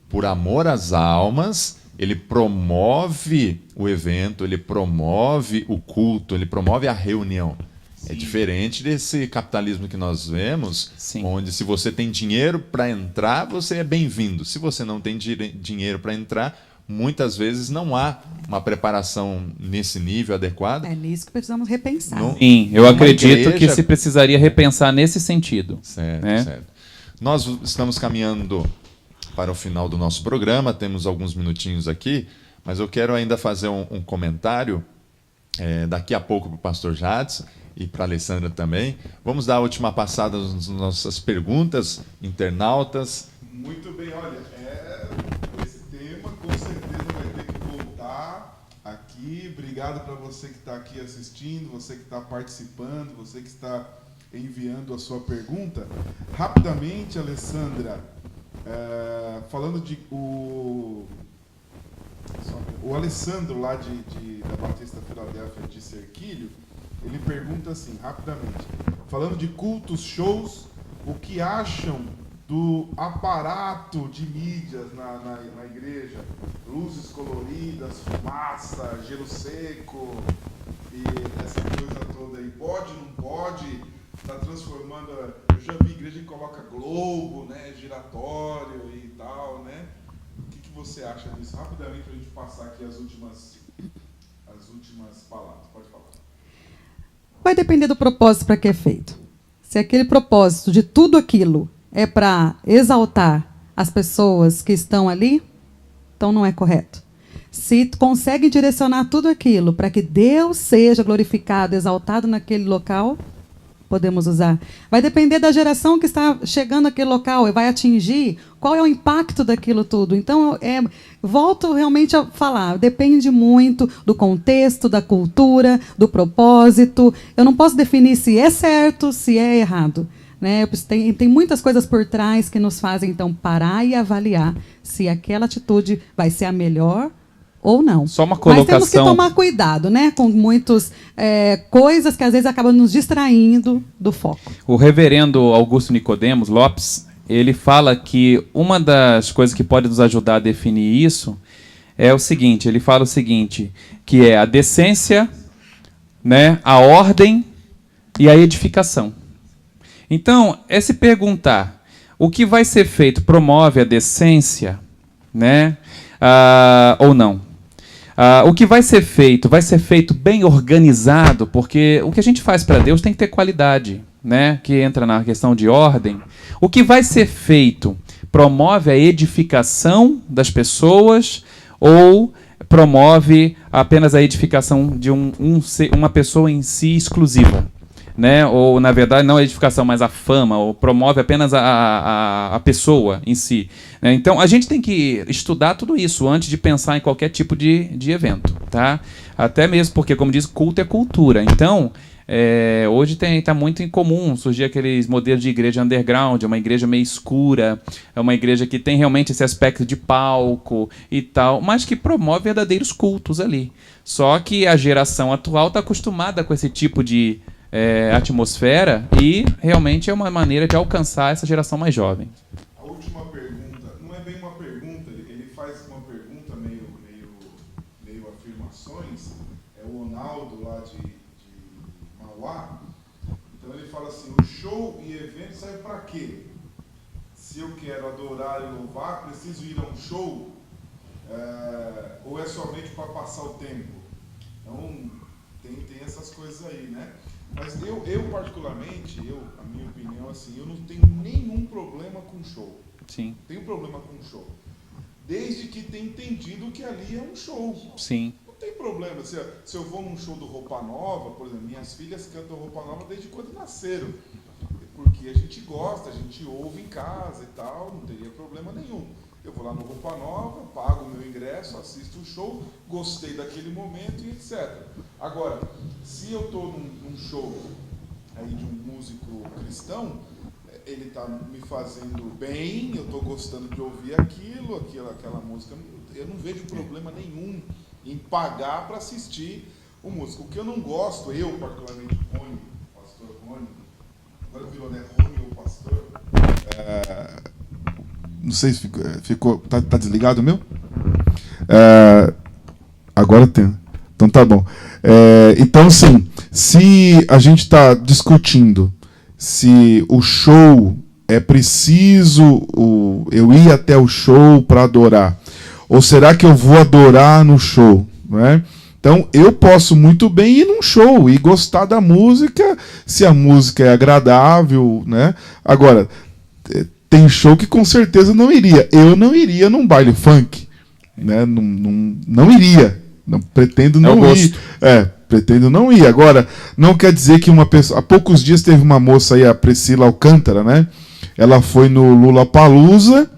por amor às almas, ele promove o evento, ele promove o culto, ele promove a reunião. Sim. É diferente desse capitalismo que nós vemos, sim, onde se você tem dinheiro para entrar, você é bem-vindo. Se você não tem dinheiro para entrar, muitas vezes não há uma preparação nesse nível adequado. É nisso que precisamos repensar. Sim, eu acredito que se precisaria repensar nesse sentido. Certo, né? Certo. Nós estamos caminhando para o final do nosso programa, temos alguns minutinhos aqui, mas eu quero ainda fazer um comentário daqui a pouco para o pastor Jadson e para a Alessandra também. Vamos dar a última passada nas nossas perguntas, internautas. Muito bem, olha, esse tema com certeza vai ter que voltar aqui. Obrigado para você que está aqui assistindo, você que está participando, você que está enviando a sua pergunta. Rapidamente, Alessandra, falando de o Alessandro lá da Batista Filadélfia de Cerquilho, ele pergunta assim, rapidamente, falando de cultos, shows, o que acham do aparato de mídias na igreja? Luzes coloridas, fumaça, gelo seco e essa coisa toda aí. Pode, não pode? Está transformando... Eu já vi igreja que coloca globo, né, giratório e tal, né? O que você acha disso? Rapidamente, para a gente passar aqui as últimas palavras. Pode falar. Vai depender do propósito para que é feito. Se aquele propósito de tudo aquilo é para exaltar as pessoas que estão ali, então não é correto. Se consegue direcionar tudo aquilo para que Deus seja glorificado, exaltado naquele local, podemos usar. Vai depender da geração que está chegando naquele local, vai atingir, qual é o impacto daquilo tudo. Então, volto realmente a falar, depende muito do contexto, da cultura, do propósito. Eu não posso definir se é certo, se é errado. Né? Tem muitas coisas por trás que nos fazem, então, parar e avaliar se aquela atitude vai ser a melhor ou não. Só uma colocação. Mas temos que tomar cuidado, né? Com muitas coisas que às vezes acabam nos distraindo do foco. O reverendo Augusto Nicodemos Lopes, ele fala que uma das coisas que pode nos ajudar a definir isso é o seguinte, ele fala o seguinte, que é a decência, né, a ordem e a edificação. Então, é se perguntar, o que vai ser feito promove a decência, né, ou não? O que vai ser feito bem organizado, porque o que a gente faz para Deus tem que ter qualidade, né? Que entra na questão de ordem. O que vai ser feito promove a edificação das pessoas ou promove apenas a edificação de uma pessoa em si exclusiva? né? Ou, na verdade, não a edificação, mas a fama, ou promove apenas a pessoa em si, né? Então, a gente tem que estudar tudo isso antes de pensar em qualquer tipo de evento, tá? Até mesmo porque, como diz, culto é cultura. Então, hoje está muito incomum surgir aqueles modelos de igreja underground, uma igreja meio escura, é uma igreja que tem realmente esse aspecto de palco e tal, mas que promove verdadeiros cultos ali. Só que a geração atual está acostumada com esse tipo de atmosfera e realmente é uma maneira de alcançar essa geração mais jovem. A última pergunta, não é bem uma pergunta, ele faz uma pergunta meio afirmações, é o Ronaldo lá de Mauá. Então ele fala assim: o show e evento serve para quê? Se eu quero adorar e louvar, preciso ir a um show? Ou é somente para passar o tempo? Então tem essas coisas aí, né? Mas eu particularmente, a minha opinião, assim, eu não tenho nenhum problema com show. Sim. Tenho problema com show. Desde que tenha entendido que ali é um show. Sim. Não tem problema. Se eu vou num show do Roupa Nova, por exemplo, minhas filhas cantam Roupa Nova desde quando nasceram. Porque a gente gosta, a gente ouve em casa e tal, não teria problema nenhum. Eu vou lá no Roupa Nova, pago o meu ingresso, assisto o show, gostei daquele momento e etc. Agora, se eu estou num show aí de um músico cristão, ele está me fazendo bem, eu estou gostando de ouvir aquela música, eu não vejo problema nenhum em pagar para assistir o músico. O que eu não gosto, eu particularmente, Rony, pastor Rony, agora virou, né, Rony ou pastor, não sei se ficou tá desligado o meu? Agora tem. Então tá bom. Então, sim, se a gente está discutindo se o show é preciso eu ir até o show para adorar, ou será que eu vou adorar no show, né? Então, eu posso muito bem ir num show e gostar da música, se a música é agradável, né? Agora, tem show que com certeza não iria. Eu não iria num baile funk, né? Não iria. Não, pretendo não ir. Pretendo não ir. Agora, não quer dizer que uma pessoa... Há poucos dias teve uma moça aí, a Priscila Alcântara, né? Ela foi no Lollapalooza,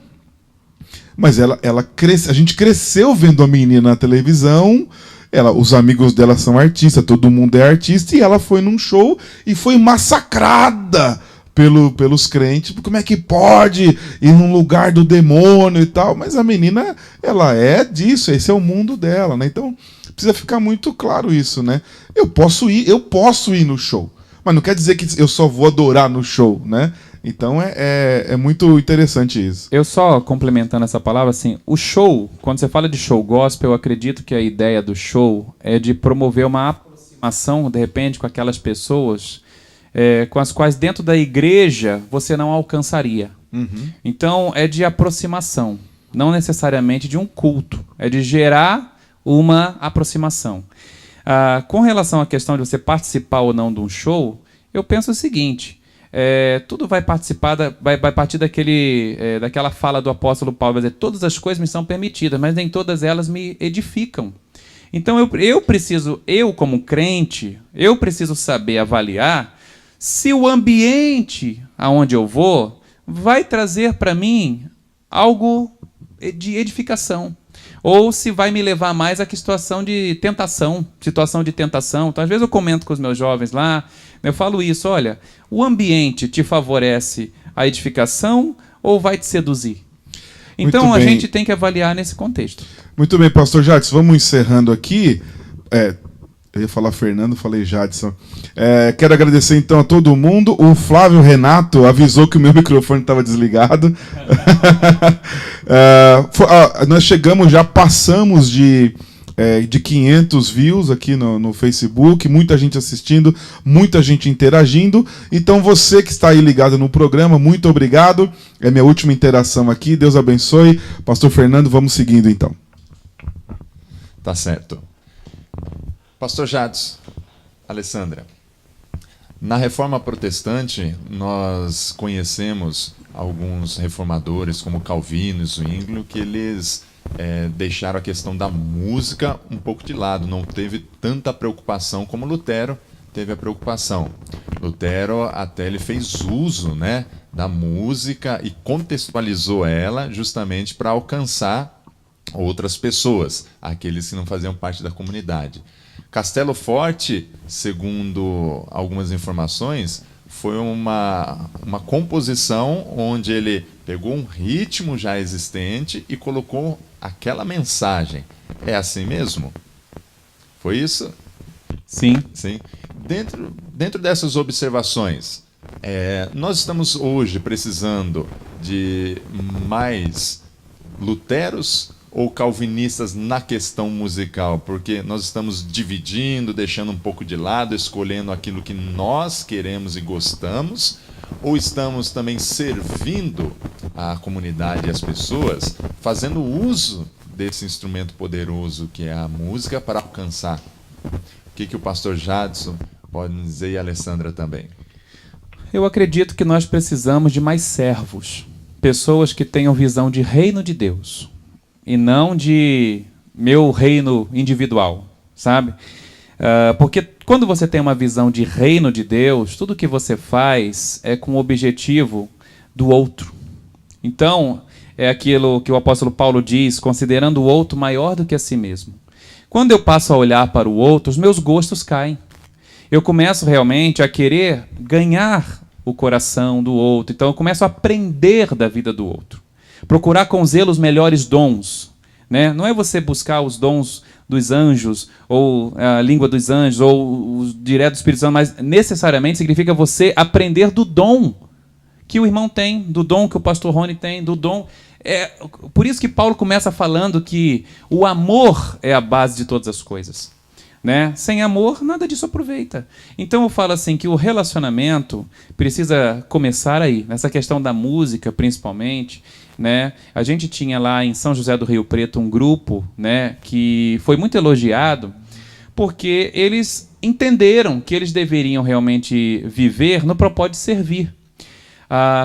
mas a gente cresceu vendo a menina na televisão, os amigos dela são artistas, todo mundo é artista, e ela foi num show e foi massacrada pelos crentes. Como é que pode ir num lugar do demônio e tal? Mas a menina, ela é disso, esse é o mundo dela, né? Então, precisa ficar muito claro isso, né? Eu posso ir no show, mas não quer dizer que eu só vou adorar no show, né? Então é muito interessante isso. Eu só complementando essa palavra, assim, o show, quando você fala de show gospel, eu acredito que a ideia do show é de promover uma aproximação, de repente, com aquelas pessoas com as quais dentro da igreja você não alcançaria. Uhum. Então é de aproximação, não necessariamente de um culto, é de gerar uma aproximação. Com relação à questão de você participar ou não de um show, eu penso o seguinte: tudo vai partir daquela fala do apóstolo Paulo, vai dizer, todas as coisas me são permitidas, mas nem todas elas me edificam. Então eu como crente, eu preciso saber avaliar se o ambiente aonde eu vou vai trazer para mim algo de edificação, ou se vai me levar mais a situação de tentação. Então, às vezes eu comento com os meus jovens lá, eu falo isso: olha, o ambiente te favorece a edificação ou vai te seduzir? Então a gente tem que avaliar nesse contexto. Muito bem, pastor Jadson, vamos encerrando aqui. Eu ia falar Fernando, falei Jadson. Quero agradecer então a todo mundo. O Flávio Renato avisou que o meu microfone estava desligado. Nós passamos de 500 views aqui no Facebook, muita gente assistindo, muita gente interagindo. Então você que está aí ligado no programa, muito obrigado. É minha última interação aqui, Deus abençoe. Pastor Fernando, vamos seguindo então. Tá certo. Pastor Jadson, Alessandra, na Reforma Protestante nós conhecemos alguns reformadores como Calvino e Zwinglio, que eles deixaram a questão da música um pouco de lado, não teve tanta preocupação como Lutero teve a preocupação. Lutero até ele fez uso, né, da música e contextualizou ela justamente para alcançar outras pessoas, aqueles que não faziam parte da comunidade. Castelo Forte, segundo algumas informações, foi uma composição onde ele pegou um ritmo já existente e colocou aquela mensagem. É assim mesmo? Foi isso? Sim. Sim. Dentro dessas observações, nós estamos hoje precisando de mais luteros ou calvinistas na questão musical? Porque nós estamos dividindo, deixando um pouco de lado, escolhendo aquilo que nós queremos e gostamos, ou estamos também servindo a comunidade e as pessoas, fazendo uso desse instrumento poderoso que é a música para alcançar? O que o pastor Jadson pode nos dizer, e a Alessandra também? Eu acredito que nós precisamos de mais servos, pessoas que tenham visão de reino de Deus e não de meu reino individual, sabe? Porque quando você tem uma visão de reino de Deus, tudo que você faz é com o objetivo do outro. Então, é aquilo que o apóstolo Paulo diz, considerando o outro maior do que a si mesmo. Quando eu passo a olhar para o outro, os meus gostos caem. Eu começo realmente a querer ganhar o coração do outro. Então eu começo a aprender da vida do outro. Procurar com zelo os melhores dons, né? Não é você buscar os dons dos anjos, ou a língua dos anjos, ou o direto do Espírito Santo, mas necessariamente significa você aprender do dom que o irmão tem, do dom que o pastor Rony tem, do dom... Por isso que Paulo começa falando que o amor é a base de todas as coisas, né? Sem amor, nada disso aproveita. Então eu falo assim que o relacionamento precisa começar aí, nessa questão da música principalmente, né? A gente tinha lá em São José do Rio Preto um grupo, né, que foi muito elogiado porque eles entenderam que eles deveriam realmente viver no propósito de servir.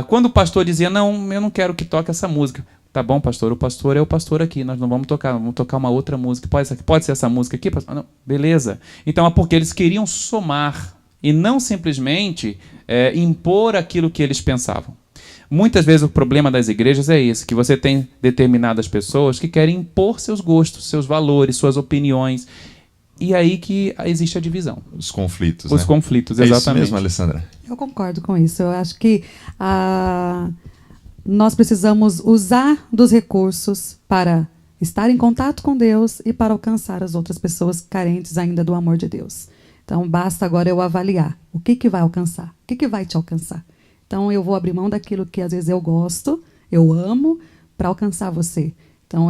Quando o pastor dizia, não, eu não quero que toque essa música. Tá bom, pastor, o pastor é o pastor aqui, nós não vamos tocar uma outra música. Pode ser essa música aqui? Pastor? Não, beleza. Então é porque eles queriam somar e não simplesmente impor aquilo que eles pensavam. Muitas vezes o problema das igrejas é esse, que você tem determinadas pessoas que querem impor seus gostos, seus valores, suas opiniões. E aí que existe a divisão. Os conflitos, Os né? conflitos, É exatamente. isso mesmo, Alessandra? Eu concordo com isso. Eu acho que nós precisamos usar dos recursos para estar em contato com Deus e para alcançar as outras pessoas carentes ainda do amor de Deus. Então, basta agora eu avaliar o que vai alcançar, o que vai te alcançar. Então, eu vou abrir mão daquilo que às vezes eu gosto, eu amo, para alcançar você. Então,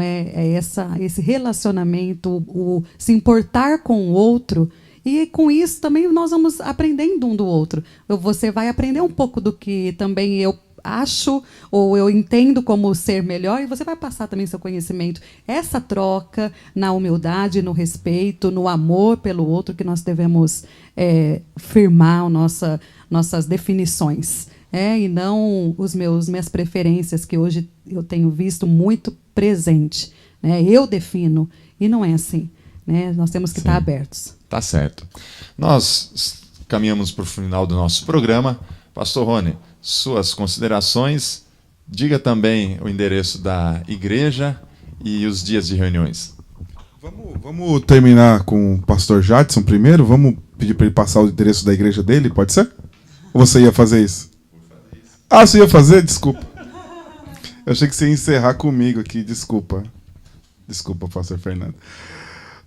esse relacionamento, o se importar com o outro. E com isso também nós vamos aprendendo um do outro. Você vai aprender um pouco do que também eu acho ou eu entendo como ser melhor e você vai passar também seu conhecimento. Essa troca na humildade, no respeito, no amor pelo outro que nós devemos firmar nossas definições. E não minhas preferências, que hoje eu tenho visto muito presente. Eu defino, e não é assim. Nós temos que estar abertos. Tá certo. Nós caminhamos para o final do nosso programa. Pastor Rony, suas considerações. Diga também o endereço da igreja e os dias de reuniões. Vamos terminar com o pastor Jadson primeiro? Vamos pedir para ele passar o endereço da igreja dele, pode ser? Ou você ia fazer isso? Você ia fazer? Desculpa. Eu achei que você ia encerrar comigo aqui, desculpa. Desculpa, pastor Fernando.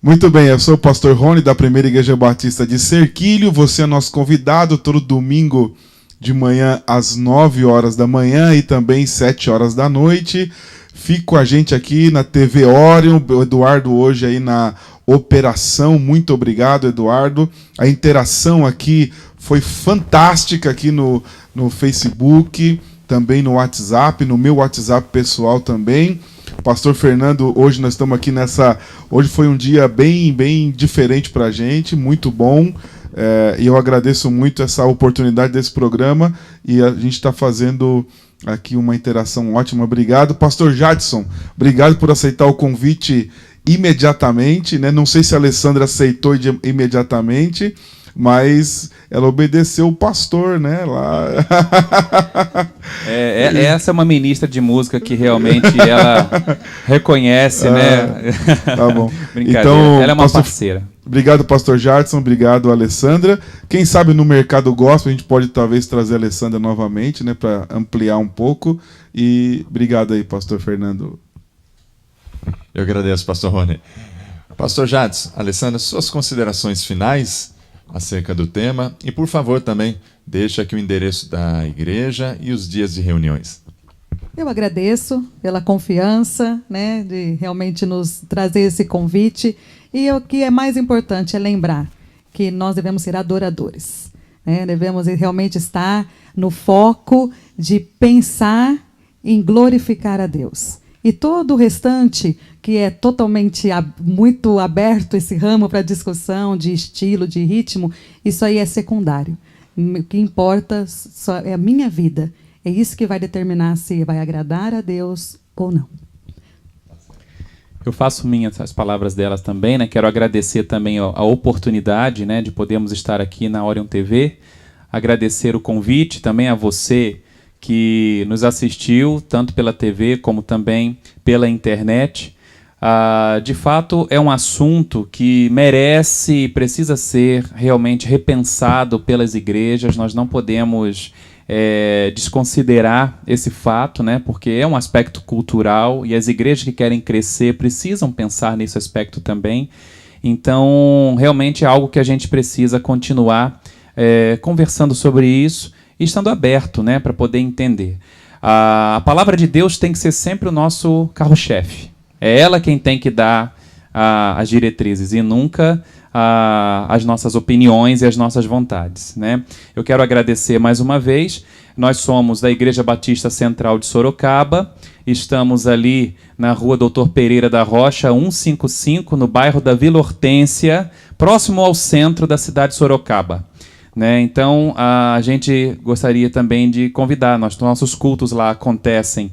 Muito bem, eu sou o pastor Rony da Primeira Igreja Batista de Serquilho. Você é nosso convidado todo domingo de manhã às 9 horas da manhã e também 7 horas da noite. Fique com a gente aqui na TV Orion. O Eduardo hoje aí na operação. Muito obrigado, Eduardo. A interação aqui foi fantástica aqui no Facebook, também no WhatsApp, no meu WhatsApp pessoal também. Pastor Fernando, hoje nós estamos aqui hoje foi um dia bem diferente para a gente, muito bom. E eu agradeço muito essa oportunidade desse programa e a gente está fazendo aqui uma interação ótima. Obrigado. Pastor Jadson, obrigado por aceitar o convite imediatamente, né? Não sei se a Alessandra aceitou imediatamente, mas ela obedeceu o pastor, né? Lá. Essa é uma ministra de música que realmente ela reconhece, né? Tá bom. Brincadeira. Então, Ela é uma parceira. Obrigado, pastor Jadson. Obrigado, Alessandra. Quem sabe no mercado gospel a gente pode talvez trazer a Alessandra novamente, né? Para ampliar um pouco. E obrigado aí, pastor Fernando. Eu agradeço, pastor Rony. Pastor Jadson, Alessandra, suas considerações finais acerca do tema e, por favor, também deixa aqui o endereço da igreja e os dias de reuniões. Eu agradeço pela confiança, né, de realmente nos trazer esse convite. E o que é mais importante é lembrar que nós devemos ser adoradores, né? Devemos realmente estar no foco de pensar em glorificar a Deus. E todo o restante, que é totalmente muito aberto esse ramo para discussão de estilo, de ritmo, isso aí é secundário. O que importa só é a minha vida. É isso que vai determinar se vai agradar a Deus ou não. Eu faço minhas as palavras delas também, né? Quero agradecer também a oportunidade, né, de podermos estar aqui na Orion TV. Agradecer o convite também a você que nos assistiu, tanto pela TV como também pela internet. De fato, é um assunto que merece e precisa ser realmente repensado pelas igrejas. Nós não podemos desconsiderar esse fato, né? Porque é um aspecto cultural e as igrejas que querem crescer precisam pensar nesse aspecto também. Então, realmente é algo que a gente precisa continuar conversando sobre isso e estando aberto, né, para poder entender. A palavra de Deus tem que ser sempre o nosso carro-chefe. É ela quem tem que dar as diretrizes e nunca as nossas opiniões e as nossas vontades, né? Eu quero agradecer mais uma vez. Nós somos da Igreja Batista Central de Sorocaba. Estamos ali na rua Doutor Pereira da Rocha, 155, no bairro da Vila Hortência, próximo ao centro da cidade de Sorocaba. Né? Então, a gente gostaria também de convidar. Nossos cultos lá acontecem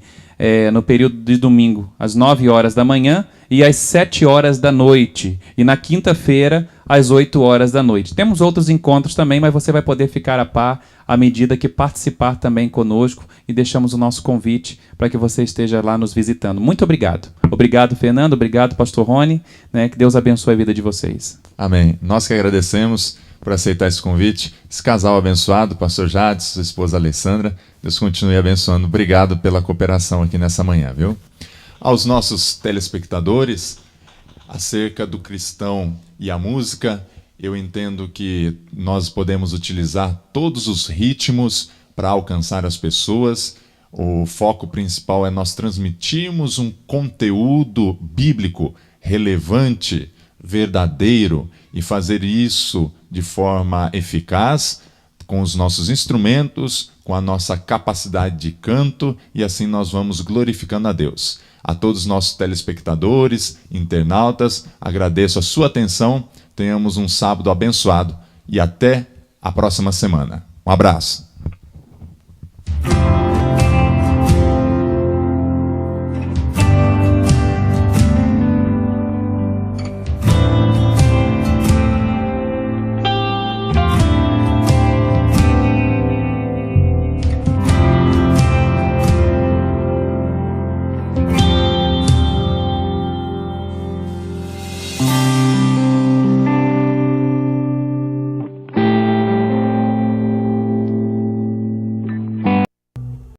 no período de domingo, às 9 horas da manhã e às 7 horas da noite. E na quinta-feira, às 8 horas da noite. Temos outros encontros também, mas você vai poder ficar a par à medida que participar também conosco e deixamos o nosso convite para que você esteja lá nos visitando. Muito obrigado. Obrigado, Fernando. Obrigado, pastor Rony. Né? Que Deus abençoe a vida de vocês. Amém. Nós que agradecemos por aceitar esse convite. Esse casal abençoado, pastor Jadson, sua esposa Alessandra. Deus continue abençoando. Obrigado pela cooperação aqui nessa manhã, viu? Aos nossos telespectadores, acerca do cristão e a música, eu entendo que nós podemos utilizar todos os ritmos para alcançar as pessoas. O foco principal é nós transmitirmos um conteúdo bíblico relevante, verdadeiro, e fazer isso de forma eficaz, com os nossos instrumentos, com a nossa capacidade de canto, e assim nós vamos glorificando a Deus. A todos os nossos telespectadores, internautas, agradeço a sua atenção. Tenhamos um sábado abençoado e até a próxima semana. Um abraço.